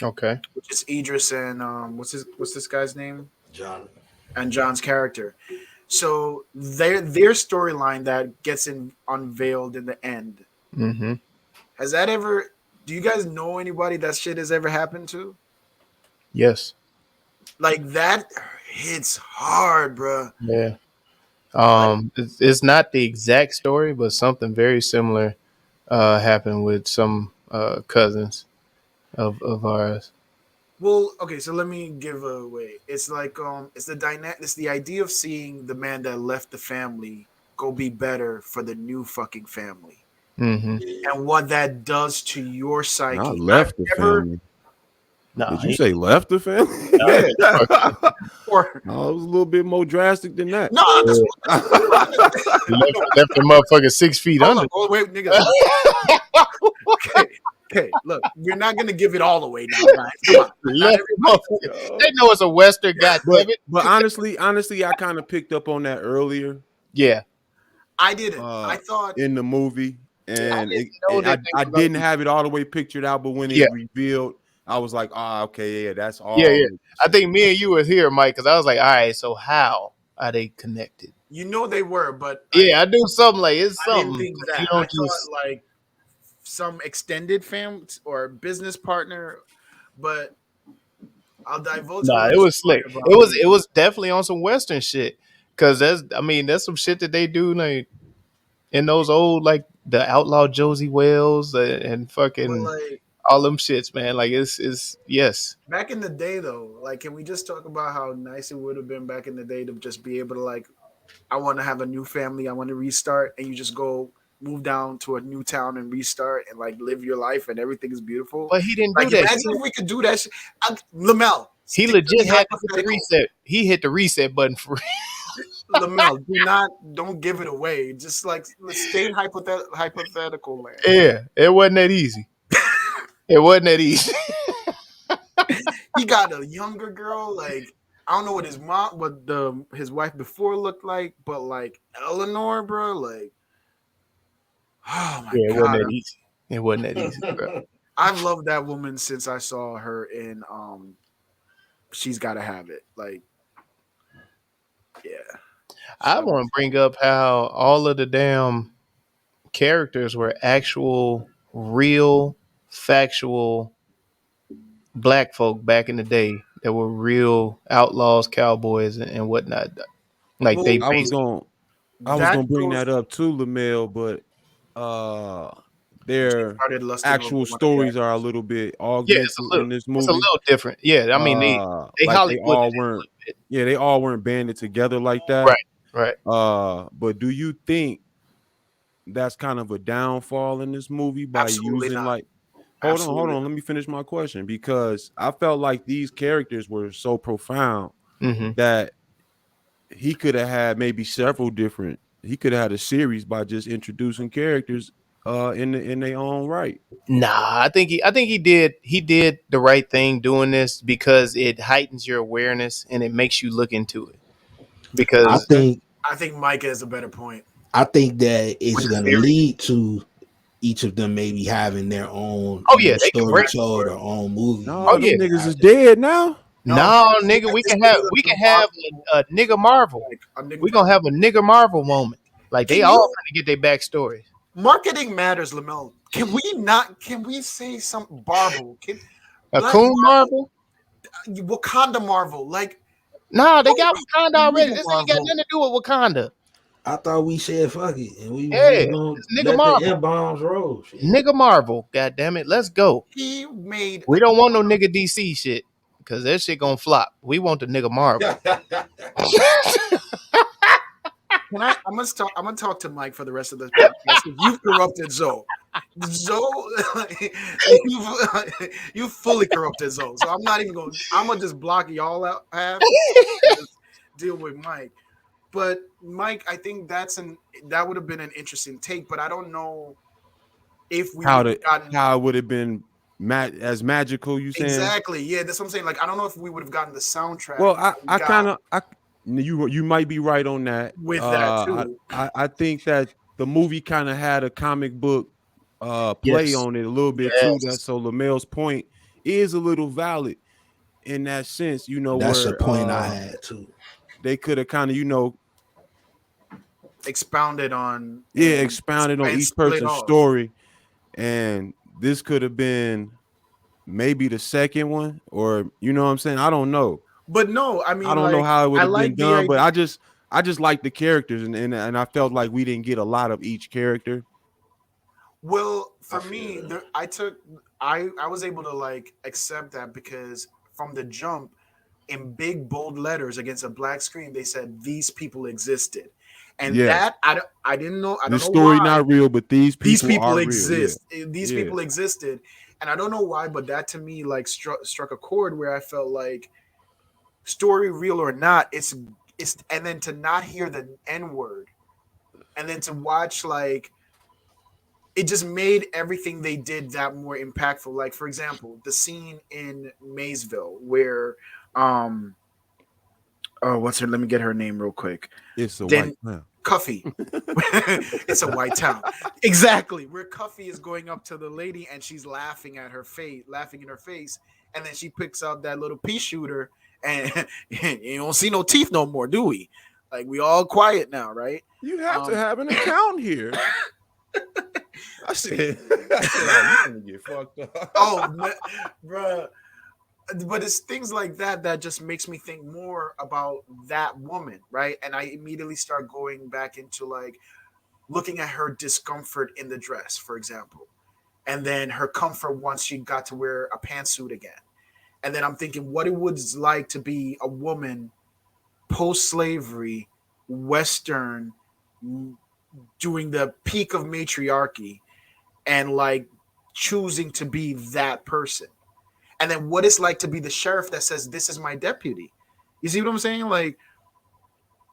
Okay. Which is Idris and what's this guy's name? John. And John's character. So their storyline that gets unveiled in the end. Mm-hmm. Has that ever? Do you guys know anybody that shit has ever happened to? Yes. Like that hits hard, bro. Yeah. It's not the exact story, but something very similar happened with some cousins of ours. Well, okay, so let me give away. It's like it's the idea of seeing the man that left the family go be better for the new fucking family. Mm-hmm. And what that does to your psyche. Not left the family. Nah, Did you say left the family? Yeah. No, it was a little bit more drastic than that. No, left the motherfucker 6 feet under. Oh, wait, nigga. Okay, look, we're not gonna give it all away now, guys. Come on. They know it's a Western, goddammit. But honestly, I kind of picked up on that earlier. Yeah, I didn't. I thought in the movie, and I didn't have it all the way pictured out. But when it revealed, I was like, okay, yeah, that's all. Yeah. I think me and you were here, Mike, because I was like, all right, so how are they connected? You know they were, but I do something like it's something. I didn't think that. I thought like some extended family or business partner, but I'll divulge. Nah, it was slick. It was definitely on some Western shit. Cause that's some shit that they do like in those old like the outlaw Josie Wells and fucking all them shits, man. Like it's yes. Back in the day though, like can we just talk about how nice it would have been back in the day to just be able to like, I want to have a new family, I want to restart, and you just go move down to a new town and restart and like live your life and everything is beautiful. But he didn't like, do that. Imagine if we could do that shit. Lamel. He legit had to hit the reset. He hit the reset button for Lamel, don't give it away. Just like let's stay in hypothetical land. Yeah, it wasn't that easy. It wasn't that easy. He got a younger girl, like I don't know what his wife before looked like, but like Eleanor, bro, like oh my god. It wasn't that easy. It wasn't that easy, bro. I've loved that woman since I saw her in She's Gotta Have It. Like, yeah. I want to bring up how all of the damn characters were actual, real, factual black folk back in the day that were real outlaws, cowboys, and whatnot. Like Well, they I was basically gonna bring goes- that up too, Lamel, but their started lusting over actual one of the stories are a actors. little bit yeah, it's augmented in this a movie. little different. Yeah, I mean they Like they Hollywood all weren't, yeah, they all weren't banded together like that. right. But do you think that's kind of a downfall in this movie by Absolutely using not. like hold Absolutely on, let me finish my question, because I felt like these characters were so profound Mm-hmm. that he could have had maybe several different, he could have had a series by just introducing characters in their own right. Nah, I think he did the right thing doing this because it heightens your awareness and it makes you look into it. I Because think I think Mike has a better point. I think that it's With the gonna series? lead to each of them maybe having their own Oh yeah, they can story bring. told or own movie. No, Oh them yeah, niggas is dead now. no, nigga, Like, this nigga we the can have a nigga Marvel. like a nigga We gonna have a nigga Marvel moment. Like they Can all you- trying to get their backstory. marketing matters, Lamel. Can we say some Marvel? A Black coon Marvel? Wakanda Marvel? Like Nah, they got Wakanda already. Nigga This ain't got Marvel. nothing to do with Wakanda. I thought we said fuck it and we was Yeah, just gonna it's nigga let the Marvel. N bombs roll. Shit. Nigga Marvel. God damn it, let's go. he made We don't want no nigga DC shit because that shit gonna flop. We want the nigga Marvel. I'm gonna talk to Mike for the rest of this podcast. You've corrupted Zoe. You fully corrupted Zoe. So I'm not even going. I'm gonna just block y'all out. Have and just deal with Mike. But Mike, I think that would have been an interesting take. But I don't know if we would have gotten how it would have been as magical. You saying exactly? Yeah, that's what I'm saying. Like I don't know if we would have gotten the soundtrack. Well, that we I got kind of you might be right on that. with that too. I think that the movie kind of had a comic book play Yes. on it a little bit too. That so Lamel's point is a little valid in that sense. You know, That's where a point I had too. they could have kind of Expounded on expounded on and each split person's off. story, and this could have been maybe the second one, or you know what I'm saying. I don't know. But no, I mean, I don't know how it would have been done, but idea. I just like the characters, and I felt like we didn't get a lot of each character. Well, for me, I was able to like accept that because from the jump, in big bold letters against a black screen, they said these people existed, and that I didn't know. I don't know story why. Not real, but these people are exist. Real. Yeah. These people existed, and I don't know why, but that to me like struck a chord where I felt like story real or not, it's and then to not hear the N word, and then to watch like it just made everything they did that more impactful. Like for example, the scene in Maysville where what's her? Let me get her name real quick. It's a then white town. Cuffy. It's a white town. Exactly. Where Cuffy is going up to the lady and she's laughing in her face, and then she picks up that little pea shooter and you don't see no teeth no more, do we? Like we all quiet now, right? You have to have an account here. I said, you gonna get fucked up. Oh, bruh. But it's things like that just makes me think more about that woman, right? And I immediately start going back into like looking at her discomfort in the dress, for example, and then her comfort once she got to wear a pantsuit again. And then I'm thinking what it was like to be a woman post-slavery, Western, doing the peak of matriarchy, and like choosing to be that person. And then what it's like to be the sheriff that says, this is my deputy. You see what I'm saying? Like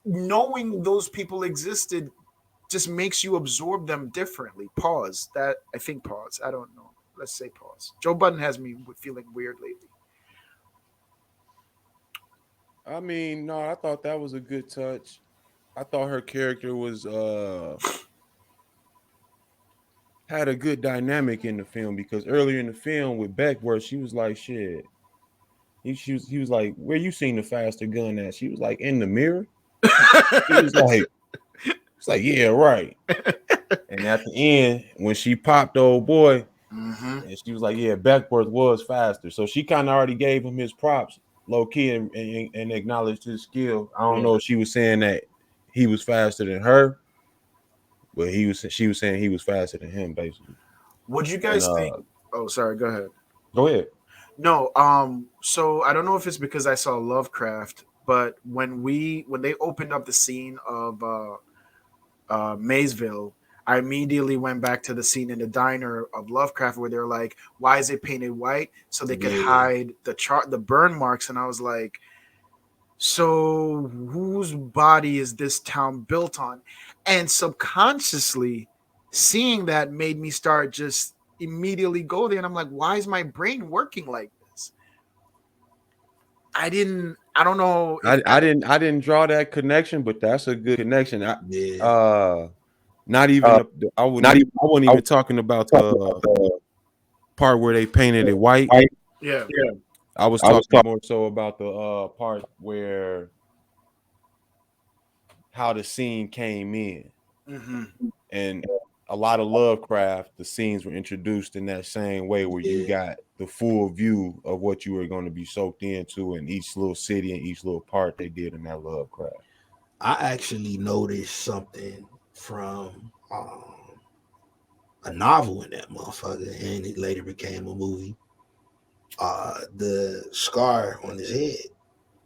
knowing those people existed just makes you absorb them differently. Pause. That I think pause. I don't know. Let's say pause. Joe Budden has me feeling weird lately. I mean, no, I thought that was a good touch. I thought her character was had a good dynamic in the film, because earlier in the film with Beckworth, she was like, shit. He was like, where you seen the faster gun at? She was like, in the mirror. He was like, it's like, yeah, right. And at the end, when she popped the old boy, and she was like, yeah, Beckworth was faster. So she kind of already gave him his props low key and acknowledged his skill. I don't know if she was saying that he was faster than her, but she was saying he was faster than him, basically. Would you guys think? Oh, sorry. Go ahead. Go ahead. No. So I don't know if it's because I saw Lovecraft, but when they opened up the scene of Maysville, I immediately went back to the scene in the diner of Lovecraft where they're like, "Why is it painted white?" So they could hide the burn marks, and I was like, "So whose body is this town built on?" And subconsciously, seeing that made me start just immediately go there, and I'm like, "Why is my brain working like this?" I don't know. I didn't draw that connection, but that's a good connection. Not even I wasn't even talking about the part where they painted it white. Yeah. I was talking more so about the part where how the scene came in. Mm-hmm. And a lot of Lovecraft, the scenes were introduced in that same way where you got the full view of what you were going to be soaked into in each little city and each little part they did in that Lovecraft. I actually noticed something from a novel in that motherfucker, and it later became a movie. The scar on his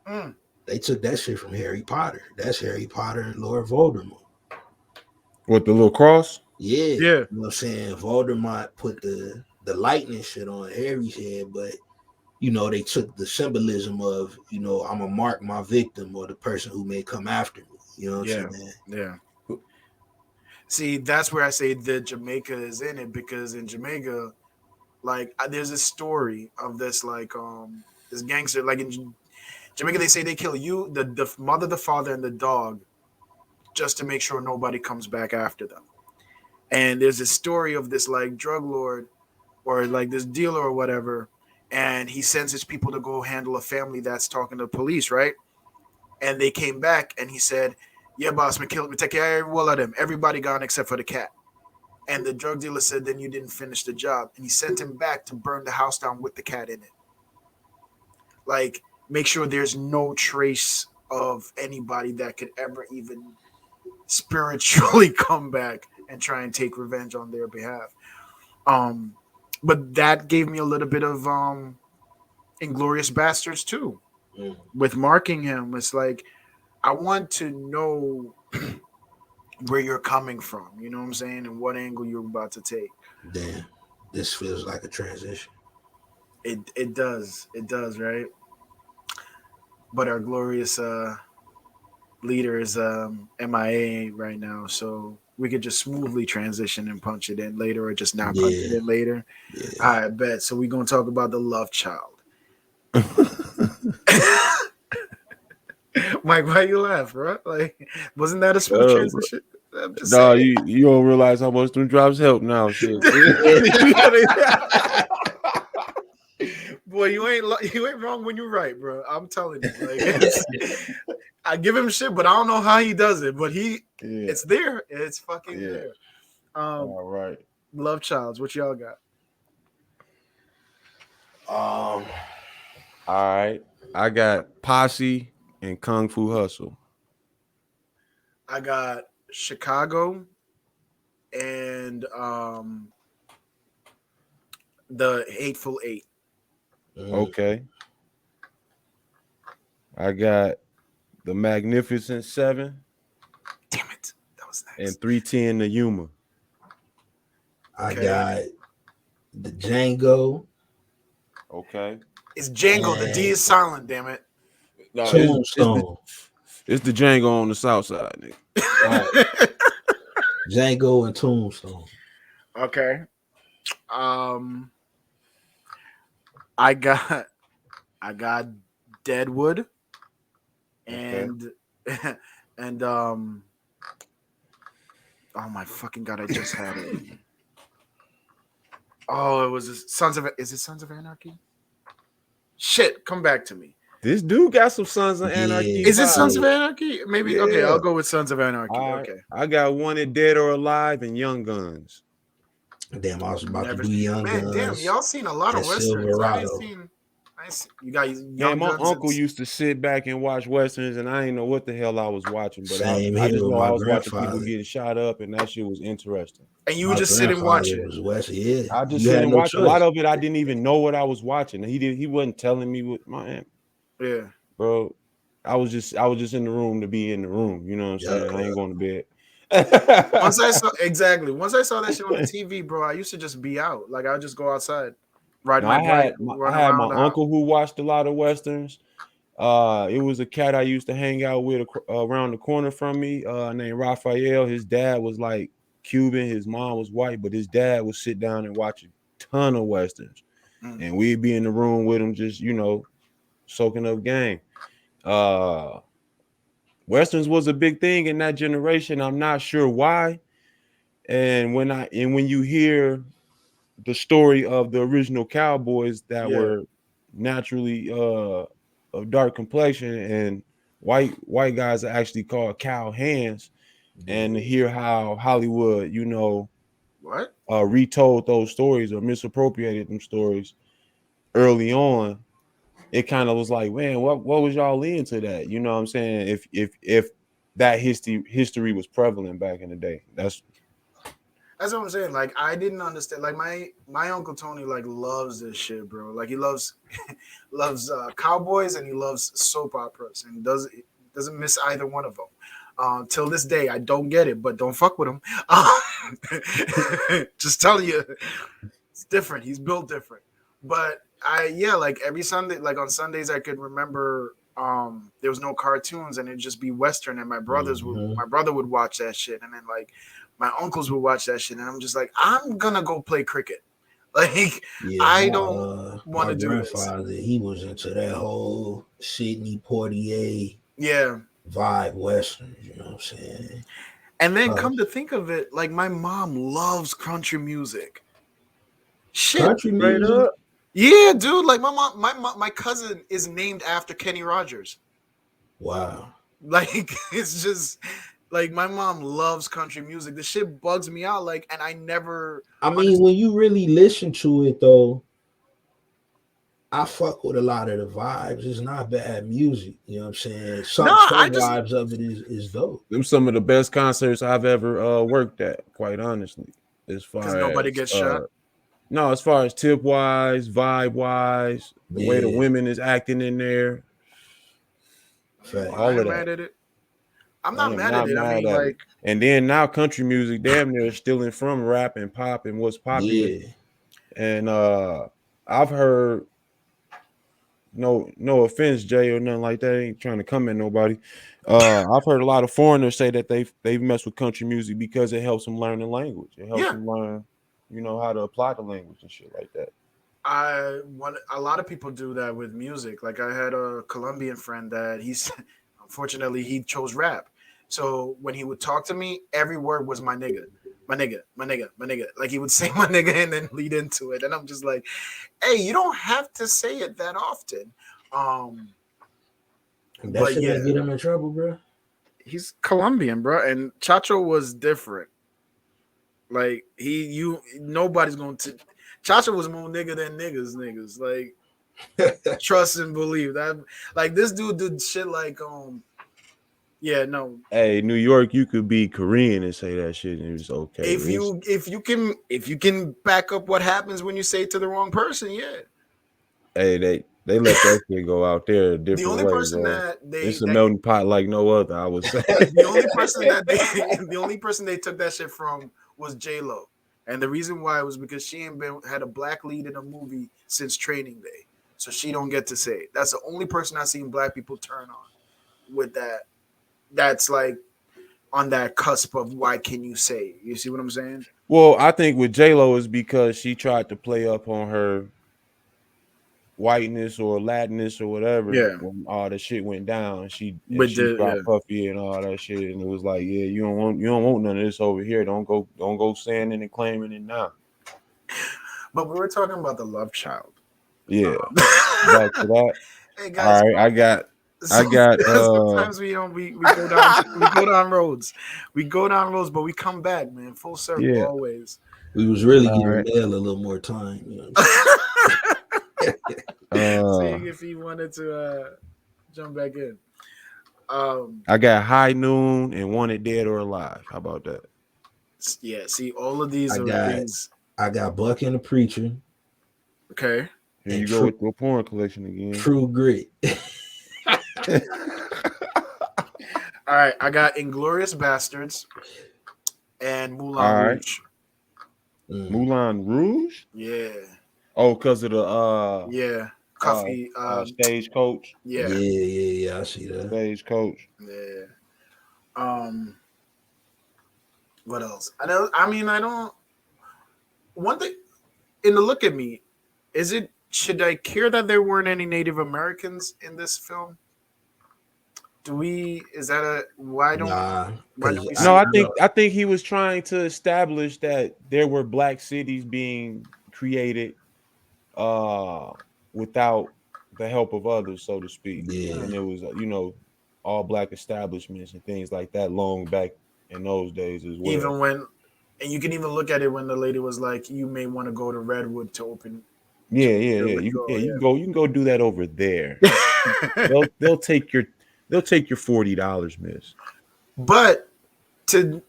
head. They took that shit from Harry Potter. That's Harry Potter and Lord Voldemort. What, the little cross? Yeah. You know what I'm saying? Voldemort put the lightning shit on Harry's head, but you know, they took the symbolism of, you know, I'm gonna mark my victim or the person who may come after me. You know what I'm saying? Yeah. See, that's where I say that Jamaica is in it, because in Jamaica, like, there's a story of this, like, this gangster, like in Jamaica, they say they kill you, the mother, the father, and the dog, just to make sure nobody comes back after them. And there's a story of this, like, drug lord or like this dealer or whatever, and he sends his people to go handle a family that's talking to police, right? And they came back, and he said, "Yeah, boss, me take care of all of them. Everybody gone except for the cat." And the drug dealer said, "Then you didn't finish the job." And he sent him back to burn the house down with the cat in it. Like, make sure there's no trace of anybody that could ever even spiritually come back and try and take revenge on their behalf. But that gave me a little bit of Inglorious Bastards too. With marking him, it's like, I want to know where you're coming from, you know what I'm saying, and what angle you're about to take. Damn, this feels like a transition. It does, right? But our glorious leader is MIA right now, so we could just smoothly transition and punch it in later, or just not punch it in later. I bet. So we're gonna talk about the love child. Mike, why you laugh, bro? Like, wasn't that a smooth transition? No, you don't realize how much them drops help now. Shit. Boy, you ain't wrong when you're right, bro. I'm telling you. Like, I give him shit, but I don't know how he does it. But it's there. It's fucking there. All right. Love childs. What y'all got? All right. I got Posse and Kung Fu Hustle. I got Chicago and the Hateful Eight. Okay. I got the Magnificent Seven. Damn it. That was nice. And 310 the Yuma. I got the Django. Okay. It's Django. The D is silent, damn it. No, Tombstone. It's the Django on the south side, nigga. Right. Django and Tombstone. Okay. I got Deadwood and and oh my fucking god, I just had it. Oh, it was Sons of Anarchy? Shit, come back to me. This dude got some Sons of Anarchy. Is it Sons of Anarchy? Maybe. Yeah. Okay, I'll go with Sons of Anarchy. Okay. I got Wanted Dead or Alive and Young Guns. Damn, I was about to do Young Guns. Damn, y'all seen a lot of westerns. I ain't seen. Nice. You got young Man, my guns. uncle used to sit back and watch westerns, and I didn't know what the hell I was watching, but Same I here just with know I my was watching people grandfather. getting shot up, and that shit was interesting. And you would My just sit and watch grandfather it. was West. Yeah, I just you sit had and no watch. A lot choice. of it, I didn't even know what I was watching. He wasn't telling me what Yeah. bro. I was just in the room to be in the room. You know what I'm saying? I ain't going to bed. Once I saw that shit on the TV, bro, I used to just be out. Like I would just go outside, ride No, my I bike, had run around the my house. uncle who watched a lot of westerns. It was a cat I used to hang out with around the corner from me, named Raphael. His dad was like Cuban, his mom was white, but his dad would sit down and watch a ton of westerns, and we'd be in the room with him, just soaking up game. Westerns was a big thing in that generation. I'm not sure why. And when you hear the story of the original cowboys that were naturally of dark complexion, and white guys are actually called cow hands, and to hear how Hollywood, retold those stories or misappropriated them stories early on, it kind of was like, man, what was y'all into that? You know what I'm saying? If that history was prevalent back in the day. That's what I'm saying. Like I didn't understand. Like my uncle Tony like loves this shit, bro. Like he loves cowboys and he loves soap operas and doesn't miss either one of them. Till this day, I don't get it, but don't fuck with him. Just telling you, it's different. He's built different. But like every Sunday, like on Sundays, I could remember there was no cartoons and it'd just be Western, and my brother would watch that shit, and then like my uncles would watch that shit, and I'm just like, I'm gonna go play cricket. Like I don't want to do this. My grandfather, he was into that whole Sidney Poitier vibe Western, you know what I'm saying? And then come to think of it, like my mom loves country music. Shit. Country music? Yeah, dude. Like my cousin is named after Kenny Rogers. Wow. Like it's just like my mom loves country music. The shit bugs me out. Like, and I mean, when you really listen to it though, I fuck with a lot of the vibes. It's not bad music. You know what I'm saying? Some vibes of it is dope. Them some of the best concerts I've ever worked at, quite honestly. As far as nobody gets shot. No, as far as tip wise, vibe wise, the way the women is acting in there. All of that. I'm not mad at it. I mean, like, and then now country music, damn near stealing from rap and pop and what's popular. Yeah. And I've heard, no offense, Jay, or nothing like that. I ain't trying to come at nobody. I've heard a lot of foreigners say that they've messed with country music because it helps them learn the language. It helps them learn, how to apply the language and shit like that. A lot of people do that with music. Like I had a Colombian friend that unfortunately he chose rap. So when he would talk to me, every word was my nigga, my nigga, my nigga, my nigga. Like he would say my nigga and then lead into it. And I'm just like, hey, you don't have to say it that often. That shit get him in trouble, bro. He's Colombian, bro. And Chacho was different. Like nobody's going to. Chacho was more nigga than niggas. Like, trust and believe that. Like this dude did shit like Hey, New York, you could be Korean and say that shit and it's okay. If you can back up what happens when you say it to the wrong person, Hey, they let that shit go out there a different way. The only person it's a melting pot like no other, I would say. the only person they took that shit from was J-Lo. And the reason why was because she ain't had a black lead in a movie since Training Day. So she don't get to say it. That's the only person I've seen black people turn on with that. That's like on that cusp of why can you say it? You see what I'm saying? Well, I think with J-Lo is because she tried to play up on her whiteness or Latinness or whatever. When all the shit went down, she got puffy and all that shit, and it was like, you don't want none of this over here. Don't go saying it and claiming it now. But we were talking about the love child. Yeah. Back to that. Hey guys, all right, I got sometimes we go down roads. We go down roads, but we come back, man, full circle always. We was really giving Mel a little more time. You know Seeing if he wanted to jump back in. I got High Noon and Wanted Dead or Alive. How about that? Yeah, see, all of these I are got- things. I got Buck and the Preacher. Okay. Here And you go with the porn collection again. True Grit. All right, I got Inglorious Bastards and Moulin All right. Rouge. Moulin Rouge? Yeah. Oh, because of the yeah. Coffee Stagecoach. Yeah, I see that. Stagecoach. Yeah. What else? I don't. One thing in the Look at Me, should I care that there weren't any Native Americans in this film? Why don't we see No, I think he was trying to establish that there were black cities being created without the help of others, so to speak. Yeah. And it was, all black establishments and things like that long back in those days as well. Even when, and you can even look at it when the lady was like, "You may want to go to Redwood to open." Yeah. You can go do that over there. they'll take your $40, miss. But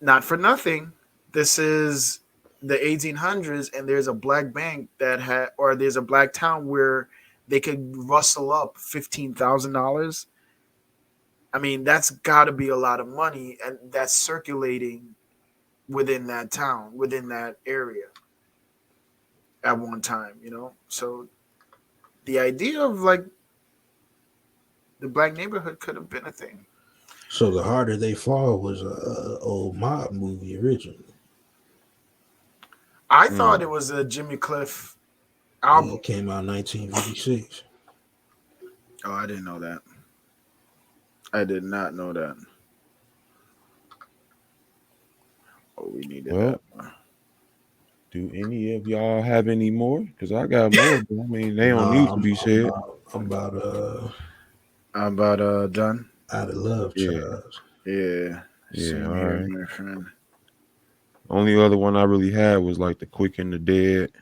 not for nothing, this is the 1800s, and there's a black bank there's a black town where they could rustle up $15,000. I mean, that's got to be a lot of money, and that's circulating within that town, within that area at one time, So the idea of like the black neighborhood could have been a thing. So The Harder They Fall was a old mob movie originally. I thought it was a Jimmy Cliff album. It came out in 1956. Oh, I didn't know that. I did not know that. Oh, we needed that. Do any of y'all have any more? Because I got more. But I mean, they don't need to be said. I'm about done. Out of Love, Charles. Yeah. All right, my friend. Only other one I really had was like The Quick and the Dead,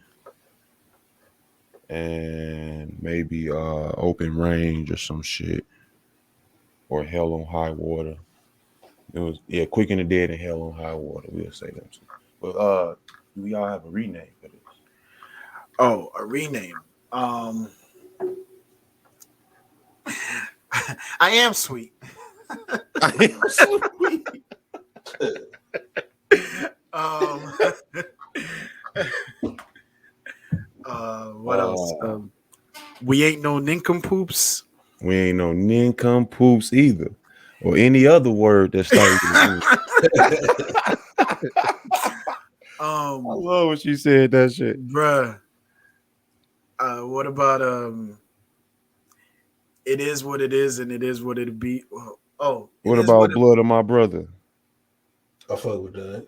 and maybe Open Range or some shit, or Hell on High Water. It was Quick and the Dead and Hell on High Water. We'll say them two. But we all have a rename for this. Oh, a rename. I Am Sweet. I Am Sweet. What else? We Ain't No Nincompoops. We ain't no nincompoops either, or any other word that starts with I love when she said that shit, bruh. What about It Is What It Is and It Is What It Be? Oh, what about Blood of My Brother? I fuck with that.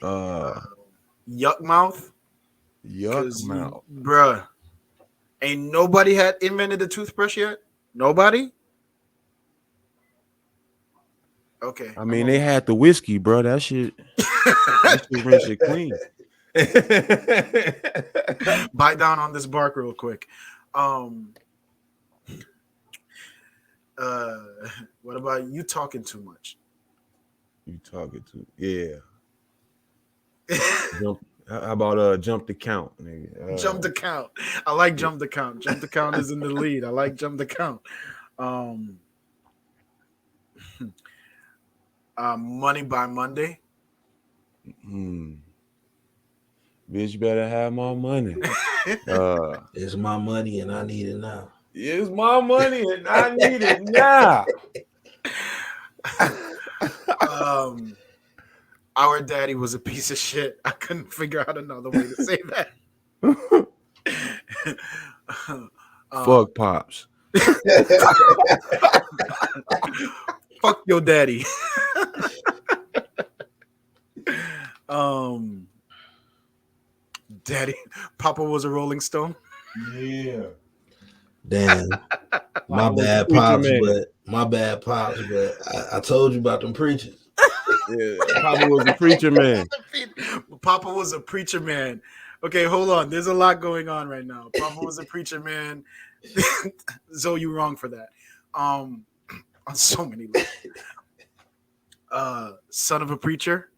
Yuck Mouth. Yuck Mouth, bruh. Ain't nobody had invented the toothbrush yet. Nobody. Okay. I mean, they had the whiskey, bro. That shit rinse it clean. Bite down on this bark real quick. What about You Talking Too Much? You talking to How about Jump the Count, nigga? Jump the Count. I like Jump the Count. Jump the Count is in the lead. I like Jump the Count. Money by Monday. Bitch better have my money. It's my money and I need it now. It's my money and I need it now. Our Daddy Was a Piece of Shit. I couldn't figure out another way to say that. Fuck Pops. Fuck your daddy. Daddy, Papa Was a Rolling Stone. Yeah. Damn. My bad, Pops, but I told you about them preachers. Yeah, Papa was a preacher man. Papa was a preacher man. Okay, hold on. There's a lot going on right now. Papa was a preacher man. Zoe, you wrong for that. On so many levels. Son of a preacher.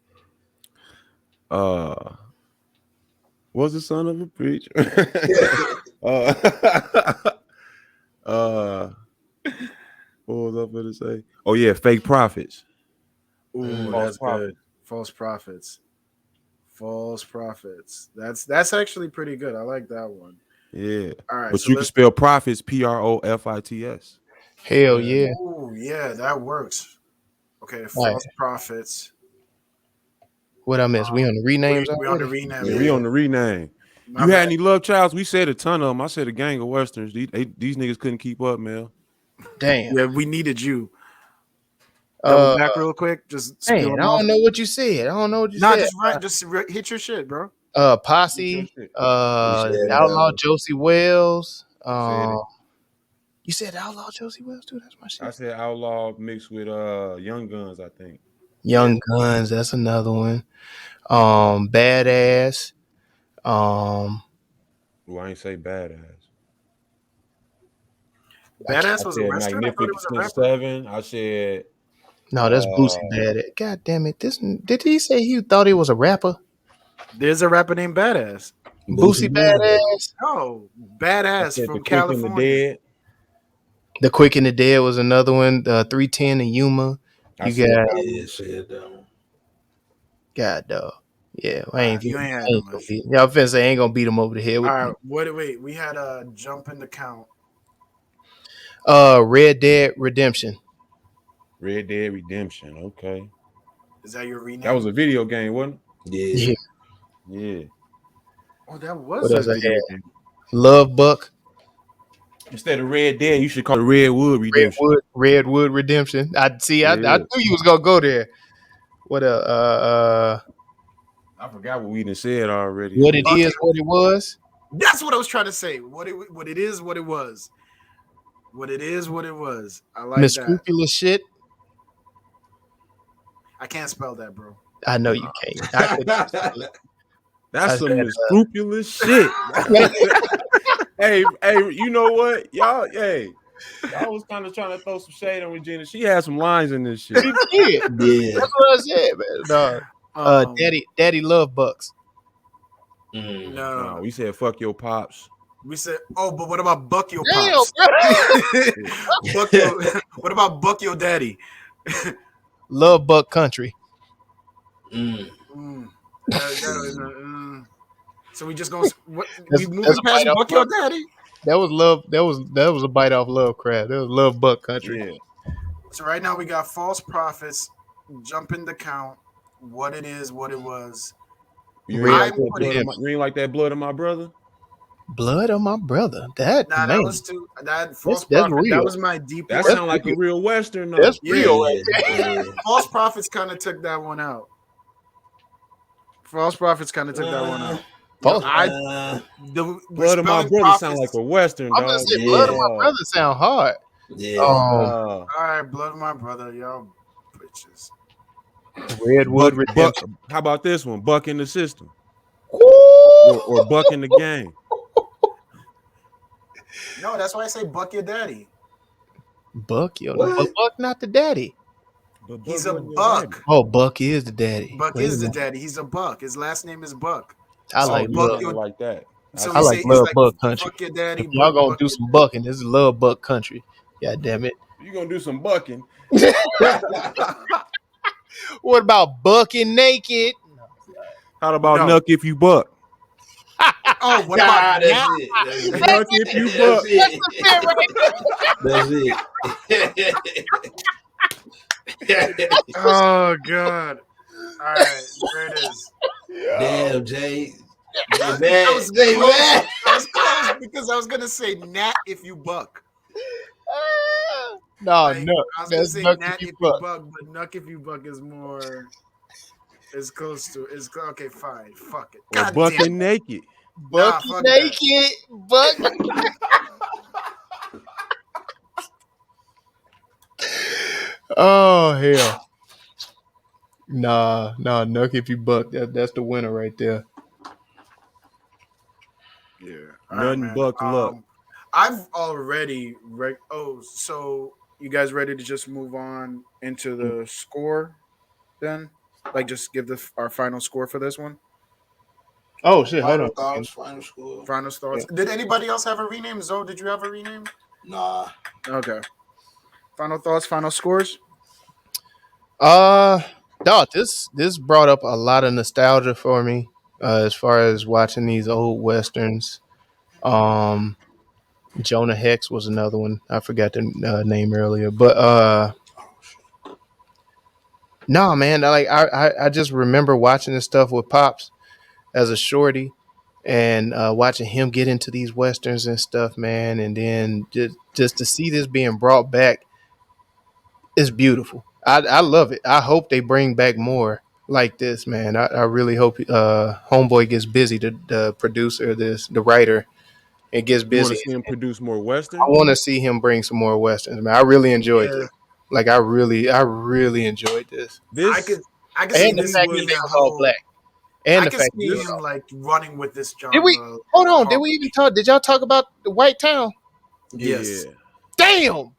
Was the son of a preacher? What was I going to say? Oh yeah, fake prophets. Ooh, False that's prophets. good. False prophets. False prophets. That's actually pretty good. I like that one. Yeah. All right, But so you can spell prophets Profits. Hell yeah. Oh yeah, that works. Okay, Right. false prophets. What I miss? We on the renames We on the already? rename. Yeah, we on the rename. My You had bad. any love childs? We said a ton of them. I said a gang of westerns. These niggas couldn't keep up, man. Damn. Yeah, we needed you. Double back real quick. Just spill Man, them I off. don't know what you said. I don't know what you Nah, said. hit your shit, bro. Posse, said, Outlaw Josie Wells. Said it. You said Outlaw Josie Wells too? That's my I shit. said Outlaw mixed with Young Guns, I think. Young Guns, that's another one. Badass. Well, I ain't say Badass. Badass I was a said wrestler. I thought it was a rapper. 7. I said No, that's Boosie Badass. God damn it. Did he say he thought he was a rapper? There's a rapper named Badass. Boosie Badass. No, I Badass said from The Quick and the California. Dead. The Quick and the Dead was another one. 310 and Yuma. I You said got said that one. God dog. Yeah, I ain't, You ain't had I no ain't gonna much. beat. Y'all finna say I ain't gonna beat him over the head with All right, wait. We had a jump in the count. Red Dead Redemption. Red Dead Redemption. Okay. Is that your rename? That was a video game, wasn't Yeah. it? Yeah. Oh, that was What a else I video had? game. Love Buck. Instead of Red Dead, you should call it Redwood Redemption. Redwood Redemption. I see. I Yeah. knew you was gonna go there. What I forgot what we done said already. what it is, what it was. That's what I was trying to say. What it is, what it was. What it is, what it was. I like that. Miscrupulous shit. I can't spell that, bro. I know you can't. I couldn't spell it. That's some unscrupulous shit. Hey, you know what? Y'all was kind of trying to throw some shade on Regina. She had some lines in this shit. She did. Yeah. That's what I said, man. No. Daddy love Bucks. No. We said fuck your pops. We said, but what about Buck your Damn, pops? bro. What about Buck your daddy? Love Buck Country. So we just gonna we moving that's a past bite off Buck your daddy. That was love. That was a bite off Lovecraft. That was Love Buck Country. Yeah. So right now we got false prophets, jumping the count, what it is, what it was. You ain't like that blood of my brother? Blood of my brother. That Nah, man. that was too false That's prophet. real. That was my deep. That sound like a real Western though. That's real right there. False prophets kind of took that one out. False prophets kind of took that one out. Blood of my brother sound like a Western, dog. I'm gonna say blood of my brother sound hard. Yeah. All right, blood of my brother, y'all bitches. Redwood Redemption. How about this one? Buck in the system. Or Buck in the gang. No, that's why I say Buck your daddy. Buck, but Buck not the daddy. He's a buck. Oh, Buck is the daddy. Buck is the daddy. He's a buck. His last name is Buck. I like Buck. Like that. So I like Love Buck Country. Fuck your daddy. If y'all gonna do some bucking, this is Love Buck Country. God damn it. You gonna do some bucking. What about bucking naked? How about Knuck if you buck? Oh, what about that's it? Knuck if you buck? That's it. Oh God! All right, there it is. Damn, Jay. I was close because I was gonna say Nat if you buck. No, I no. was gonna say Nut Nat if you if you buck. buck, but Knuck if you buck is more. Is close to. Is okay. Fine. Fuck it. Or bucking naked. Bucking naked. Buck. Oh hell. Nah, Knuck if you buck. That's the winner right there. Yeah. Nothing but luck. I've already so you guys ready to just move on into the score then? Like just give our final score for this one? Oh shit! Hold Final on. thoughts, final score. Final thoughts. Did anybody else have a rename? Zoe, did you have a rename? Nah. Okay. Final thoughts, final scores? Dog, this brought up a lot of nostalgia for me, as far as watching these old westerns. Um, Jonah Hex was another one. I forgot the name earlier, but no, man. I just remember watching this stuff with pops as a shorty, and watching him get into these westerns and stuff, man. And then just to see this being brought back is beautiful. I love it. I hope they bring back more like this, man. I really hope Homeboy gets busy, the producer of this, the writer, and gets You want to busy. see him produce more I westerns? want to see him bring some more westerns, man. I really enjoyed Yeah. this. Like I really enjoyed this, I This could see and the this fact that being they a was all whole. black, and I the could fact see that him like running with this did we genre. hold on? Did hard. we even talk? Did y'all talk about the White Town? Yes. yeah. Damn,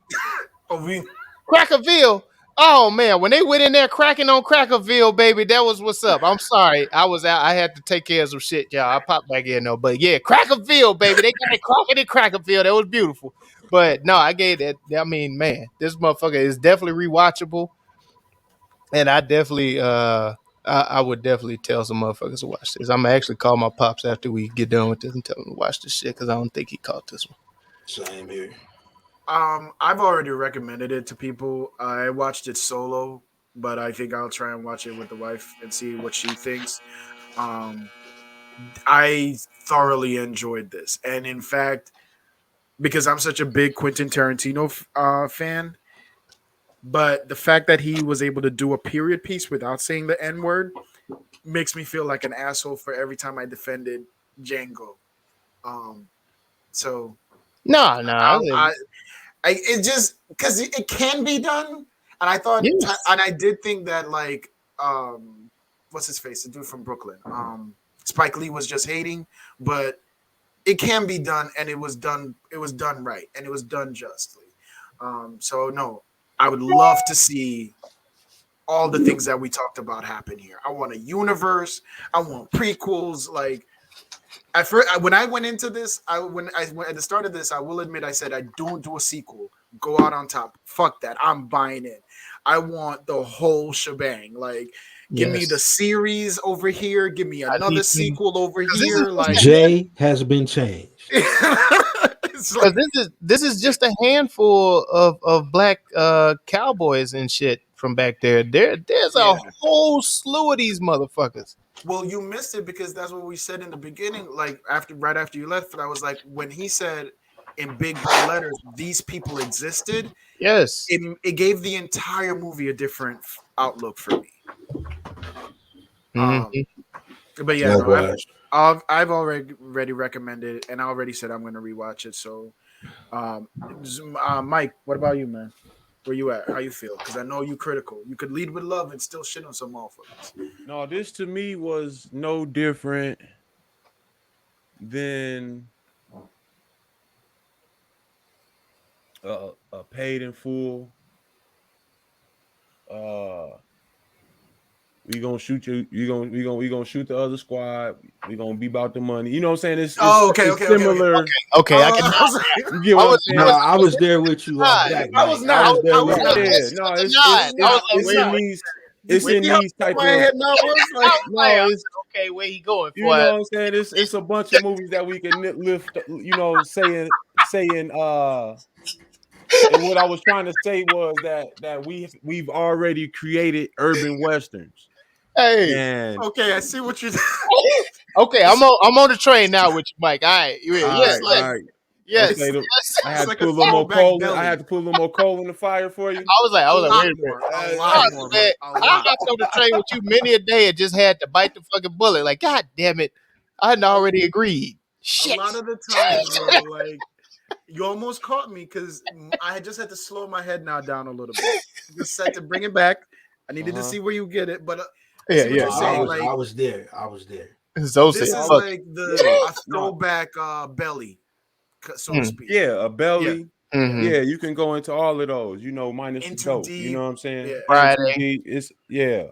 Oh, we. Crackerville. Oh man, when they went in there cracking on Crackerville, baby, that was what's up. I'm sorry, I was out. I had to take care of some shit, y'all. I popped back in though, but yeah, Crackerville, baby, they got it cracking in Crackerville. That was beautiful. But no, I gave that. I mean, man, this motherfucker is definitely rewatchable, and I definitely, I would definitely tell some motherfuckers to watch this. I'm gonna actually call my pops after we get done with this and tell him to watch this shit because I don't think he caught this one. Same here. I've already recommended it to people. I watched it solo, but I think I'll try and watch it with the wife and see what she thinks. I thoroughly enjoyed this, and in fact, because I'm such a big Quentin Tarantino fan, but the fact that he was able to do a period piece without saying the N word makes me feel like an asshole for every time I defended Django. So Nah, nah. it just because it can be done, and I thought, Yes. and I did think that like, what's his face, the dude from Brooklyn, Spike Lee was just hating, but it can be done, and it was done. It was done right, and it was done justly. So no, I would love to see all the things that we talked about happen here. I want a universe. I want prequels. Like at first, when I went into this, when at the start of this, I will admit I said I don't do a sequel. Go out on top. Fuck that. I'm buying it. I want the whole shebang. Like, give me the series over here. Give me another sequel over here. Like, Jay has been changed. it's like, this is just a handful of black cowboys and shit from back there. There's a whole slew of these motherfuckers. well, you missed it because that's what we said in the beginning. Like right after you left, I was like, when he said in big bold letters, these people existed. Yes, it gave the entire movie a different outlook for me. But yeah, no, I've already recommended it, and I already said I'm going to rewatch it. So, Mike, what about you, man? Where you at? How you feel? Because I know you critical. You could lead with love and still shit on some motherfuckers. No, this to me was no different than a paid in full. We gonna shoot you. We gonna shoot the other squad. We gonna be about the money. You know what I'm saying? It's similar. Okay. I can. You get what I'm saying? No, I was there with you on Black Knight. I was not. there with you. Yeah, no, it's in these type of. Okay, where he going for? You know what I'm saying? It's a bunch of movies that we can lift. You know, saying. And what I was trying to say was that we've already created urban westerns. Hey, and okay, I see what you're. Okay, I'm on the train now with you, Mike. All right, yes. Okay, I had to put a little more coal. I had to put a little more coal in the fire for you. I was like, wait a minute. A lot more. I got on the train with you many a day and just had to bite the fucking bullet. Like, God damn it, I had already agreed. Shit. A lot of the times, bro, like you almost caught me because I just had to slow my head now down a little bit. Just said to bring it back. I needed to see where you get it, but I was there. So This said, is fuck. like Yeah. a throwback belly, so to speak. Yeah, a belly. Mhm. Yeah, you can go into all of those, minus the Into dope. You know deep. what I'm saying? Yeah. Friday. It's Damn.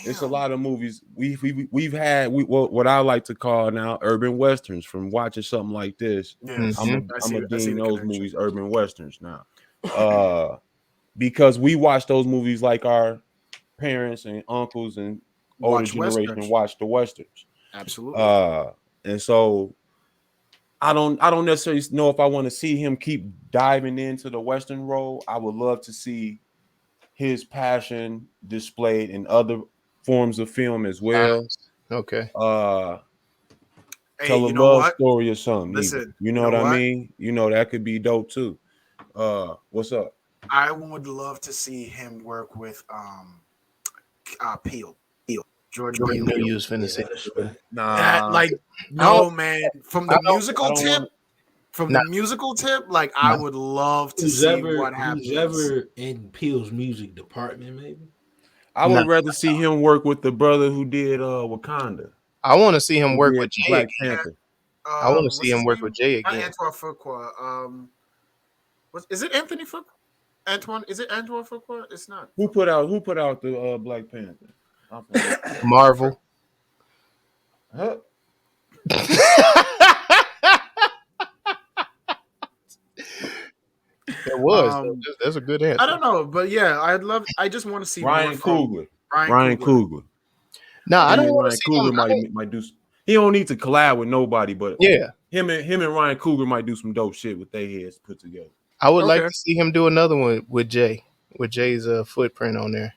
it's a lot of movies we've had what I like to call now urban westerns from watching something like this. Yeah. Mhm. I I'm see a deem the those connection. movies urban westerns now. Because we watch those movies like our parents and uncles and older Watch generation westerns. watch the westerns. Absolutely. And so I don't necessarily know if I want to see him keep diving into the western role. I would love to see his passion displayed in other forms of film as well. Okay. Hey, Tell a you know love what? story or something. Listen, Even. you You know know what I what? mean? That could be dope too. What's up? I would love to see him work with Peele. Jordan I Peele. knew you was finna say that's that. right. Nah, No, man. From the musical I don't tip, want. like I would love to see what happens. Who's ever in Peel's music department, maybe? I would rather see him work with the brother who did Wakanda. I want to see him Who work did with Jay Black again. Panther. I want to see What's him his work name? with Jay Not again. Antoine Fuqua. Is it Anthony Fuqua? Antoine? Is it Antoine Fuqua? It's not. Who put out the Black Panther? Marvel. Huh? It was. That's a good answer. I don't know, but yeah, I just want to see Ryan more from Coogler. Ryan Coogler. No, I don't And want to Ryan see him. Coogler might do. He don't need to collab with nobody, but Yeah, him and Ryan Coogler might do some dope shit with their heads put together. I would like to see him do another one with Jay, with Jay's footprint on there,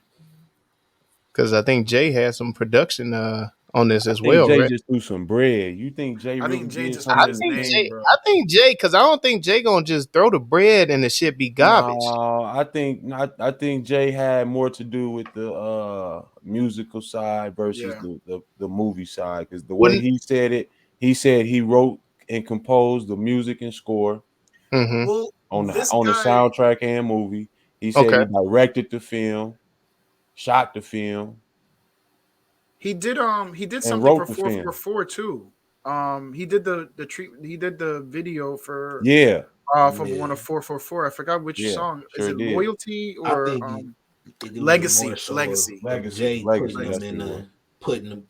because I think Jay has some production on this as well, Jay right? just threw some bread. You think Jay really did something in the game, bro? I think Jay, because I don't think Jay gonna just throw the bread and the shit be garbage. No, I think Jay had more to do with the musical side versus the movie side, because the way he said he wrote and composed the music and score on the soundtrack and movie. He said he directed the film, shot the film. He did something wrote for the film. 444 too. He did the video for for one of 444. I forgot which song. Is it Loyalty or Legacy? Legacy. Jay putting them,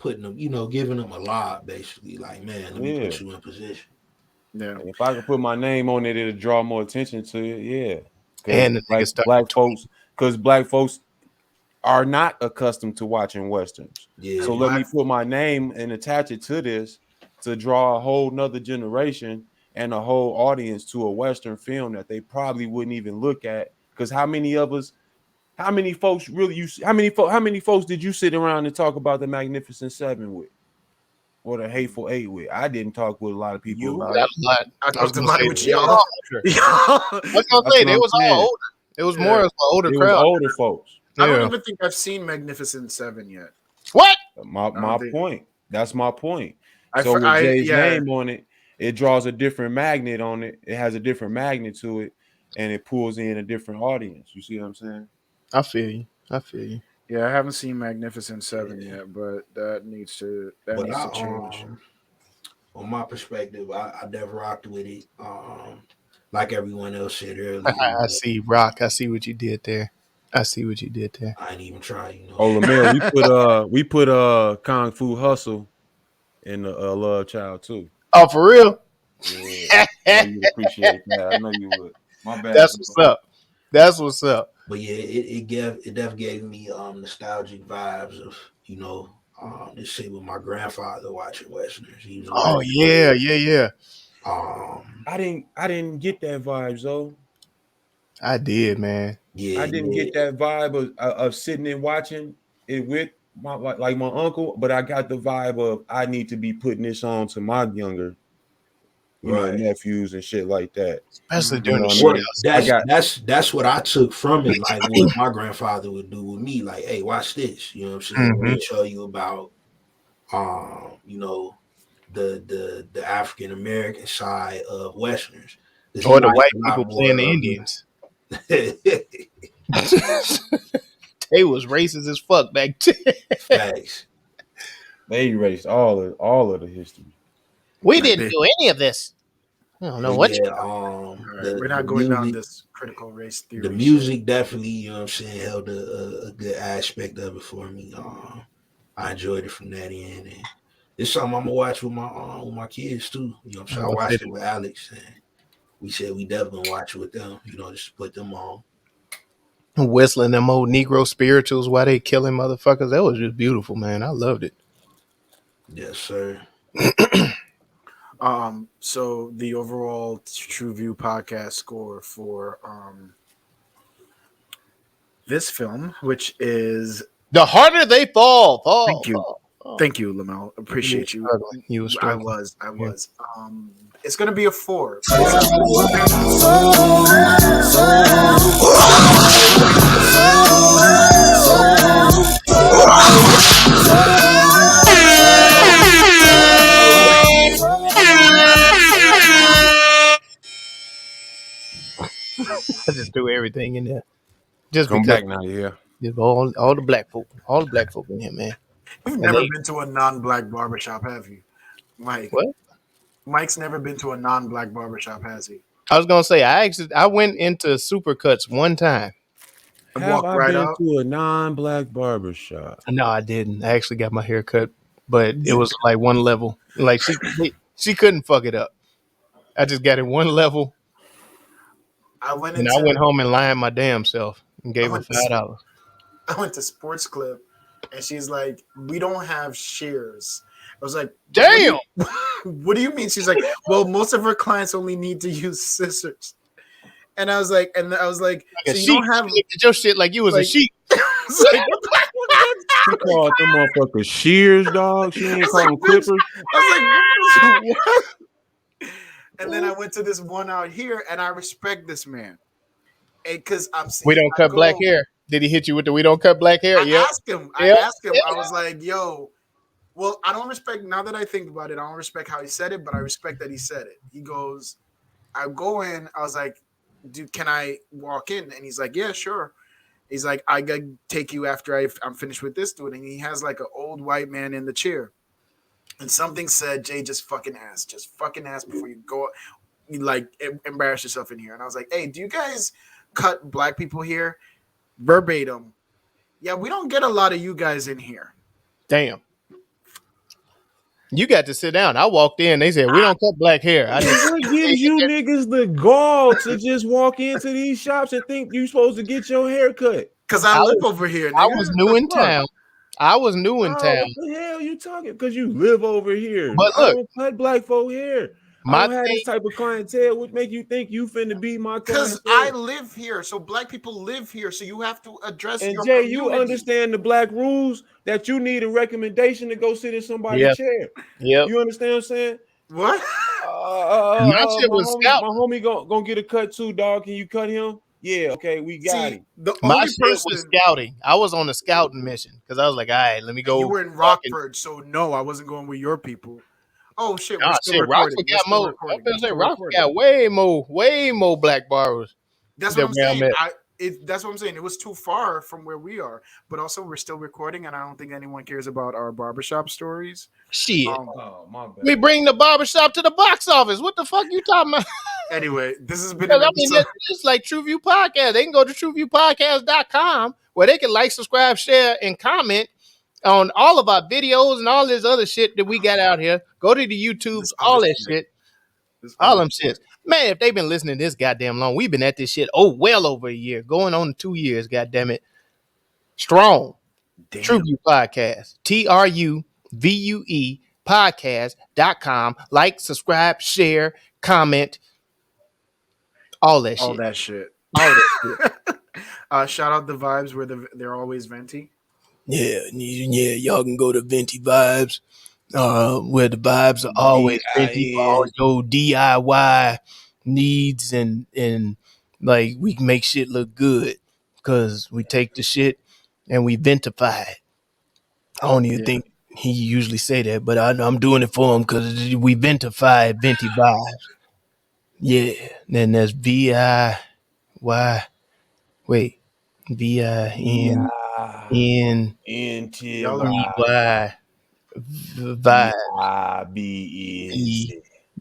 giving them a lot, basically. Like, man, let me put you in position. Yeah. And if I could put my name on it, it'll draw more attention to it. Yeah. And black folks are not accustomed to watching westerns. Yeah. So let me put my name and attach it to this to draw a whole nother generation and a whole audience to a western film that they probably wouldn't even look at. Because how many folks did you sit around and talk about the Magnificent Seven with? Or the Hateful Eight with? I didn't talk with a lot of people about it. I talked about it with y'all. I was gonna say they was all older. It was more of an older crowd. It was older folks. I don't even think I've seen Magnificent Seven yet. What? My point. That's my point. So with Jay's name on it, it draws a different magnet on it. It has a different magnet to it, and it pulls in a different audience. You see what I'm saying? I feel you. Yeah, I haven't seen Magnificent Seven yet, but that needs to change. On my perspective, I never rocked with it. Like everyone else said earlier. I see, Rock. I see what you did there. I ain't even trying. Oh, Lamel, we put Kung Fu Hustle in the Love Child too. Oh, for real? Yeah, you'd appreciate that. I know you would. My bad. That's what's up. But yeah, it definitely gave me nostalgic vibes of this shit with my grandfather watching westerns. He was yeah. I didn't get that vibe, though. I did, man. Yeah, I didn't get that vibe of sitting and watching it with my uncle, but I got the vibe of I need to be putting this on to my younger, nephews and shit like that. Especially during the that's what I took from it. Like what my grandfather would do with me. Like, hey, watch this. You know what I'm saying? Let me show you about, the African American side of westerns, or the white people playing the Indians. They was racist as fuck back then. Facts. They erased all of the history. We didn't do any of this. I don't know But what yeah, you We're not the going down music, this critical race theory. the music definitely, you know what I'm saying, held a good aspect of it for me. I enjoyed it from that end, and it's something I'm gonna watch with my kids too. You know what I'm saying? I watched it with Alex, and we said we definitely gonna watch it with them. You know, just to put them on. whistling them old Negro spirituals while they killing motherfuckers. That was just beautiful, man. I loved it. Yes, sir. So the overall TruVue podcast score for this film, which is The harder they fall. Thank you, Lamel. Appreciate you. You were I struggling. was. It's gonna be a 4. I just threw everything in there. Just Come because back now, yeah. just all the black folk in here, man. You've And never they- been to a non-black barbershop, have you, Mike? What? Mike's never been to a non-black barbershop, has he? I was gonna say I went into Supercuts one time. Have Walked I right been up. to a non-black barbershop? No, I didn't. I actually got my hair cut, but it was like one level. Like she couldn't fuck it up. I just got it one level, I went and I went home and lied my damn self and gave her $5. I went to Sports Clip, and she's like, "We don't have shears." I was like, "Damn, what do you mean?" She's like, "Well, most of her clients only need to use scissors." And I was like, like "So a you sheep. don't have You looked at your shit like you was a like- sheep." It's like, what the fuck was that? She called them motherfuckers shears, dog. She ain't was call like, them clippers. I was like, what? And then I went to this one out here, and I respect this man, because I'm seeing. We don't cut black hair. Did he hit you with the "we don't cut black hair"? I asked him. Yep. I was like, "Yo, well, I don't respect." Now that I think about it, I don't respect how he said it, but I respect that he said it. He goes, "I go in." I was like, "Dude, can I walk in?" And he's like, "Yeah, sure." He's like, "I gotta take you after I'm finished with this dude." And he has like an old white man in the chair, and something said, "Jay, just fucking ask before you go, you like embarrass yourself in here." And I was like, "Hey, do you guys cut black people here?" Verbatim. Yeah, we don't get a lot of you guys in here. Damn. You got to sit down. I walked in. They said, "We don't cut black hair." I just What gives you niggas the gall to just walk into these shops and think you supposed to get your hair cut? Because I live over here. Nigga. I was new in town. What the hell you talking? Because you live over here. But I look, don't cut black folk hair. I don't have this type of clientele. What make you think you finna be my clientele? Because I live here, so black people live here, so you have to address and your Jay, community. you understand the black rules that you need a recommendation to go sit in somebody's chair. Yep. You understand what I'm saying? What? My shit was my homie gonna get a cut too, dog. Can you cut him? Yeah, okay, we got him. My shit was scouting. I was on a scouting mission because I was like, all right, let me go. You were in Rockford, so no, I wasn't going with your people. Oh shit, we're still recording. Rockford got more. I'm gonna say Rockford got way more black barbers. That's what I'm saying. That's what I'm saying. It was too far from where we are, but also we're still recording, and I don't think anyone cares about our barbershop stories. Shit. My bad. We bring the barbershop to the box office. What the fuck you talking about? Anyway, this has been. It's like TruVue Podcast. They can go to TruVuePodcast.com where they can like, subscribe, share, and comment on all of our videos and all this other shit that we got out here. Go to the YouTubes, all that shit. All them shits. Man, if they've been listening this goddamn long, we've been at this shit well over a year. Going on 2 years, goddamn it. Strong. Damn. TruVue Podcast. TruVue podcast.com. Like, subscribe, share, comment. All that shit. Shout out the vibes where they're always venti. Yeah, y'all can go to Venti Vibes, where the vibes are always venti for all your DIY needs and like we can make shit look good because we take the shit and we ventify it. I don't even think he usually say that, but I'm doing it for him because we ventify it, Venti Vibes. Yeah, then there's VIY. Wait, VIN. NTY. Vibe.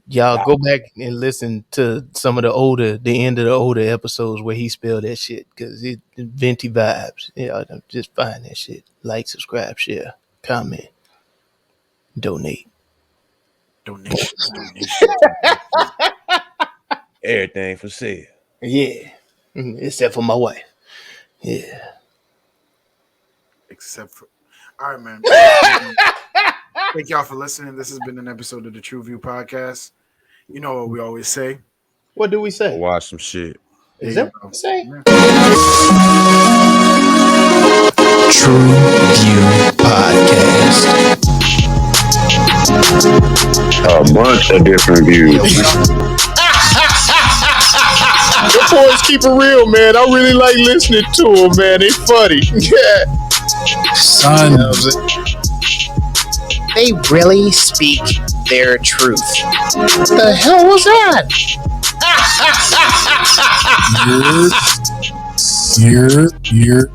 Y'all go back and listen to some of the end of the older episodes where he spelled that shit because it venti vibes. Yeah, just find that shit. Like, subscribe, share, comment, donate. Donations. Everything for sale. Yeah, except for my wife. Yeah. Except for, all right, man. Thank y'all for listening. This has been an episode of the TruVue podcast. You know what we always say. What do we say? Watch some shit. Is that what we say? TruVue podcast. A bunch of different views. The boys keep it real, man. I really like listening to them, man. They funny. Yeah. Son, they really speak their truth. What the hell was that? You're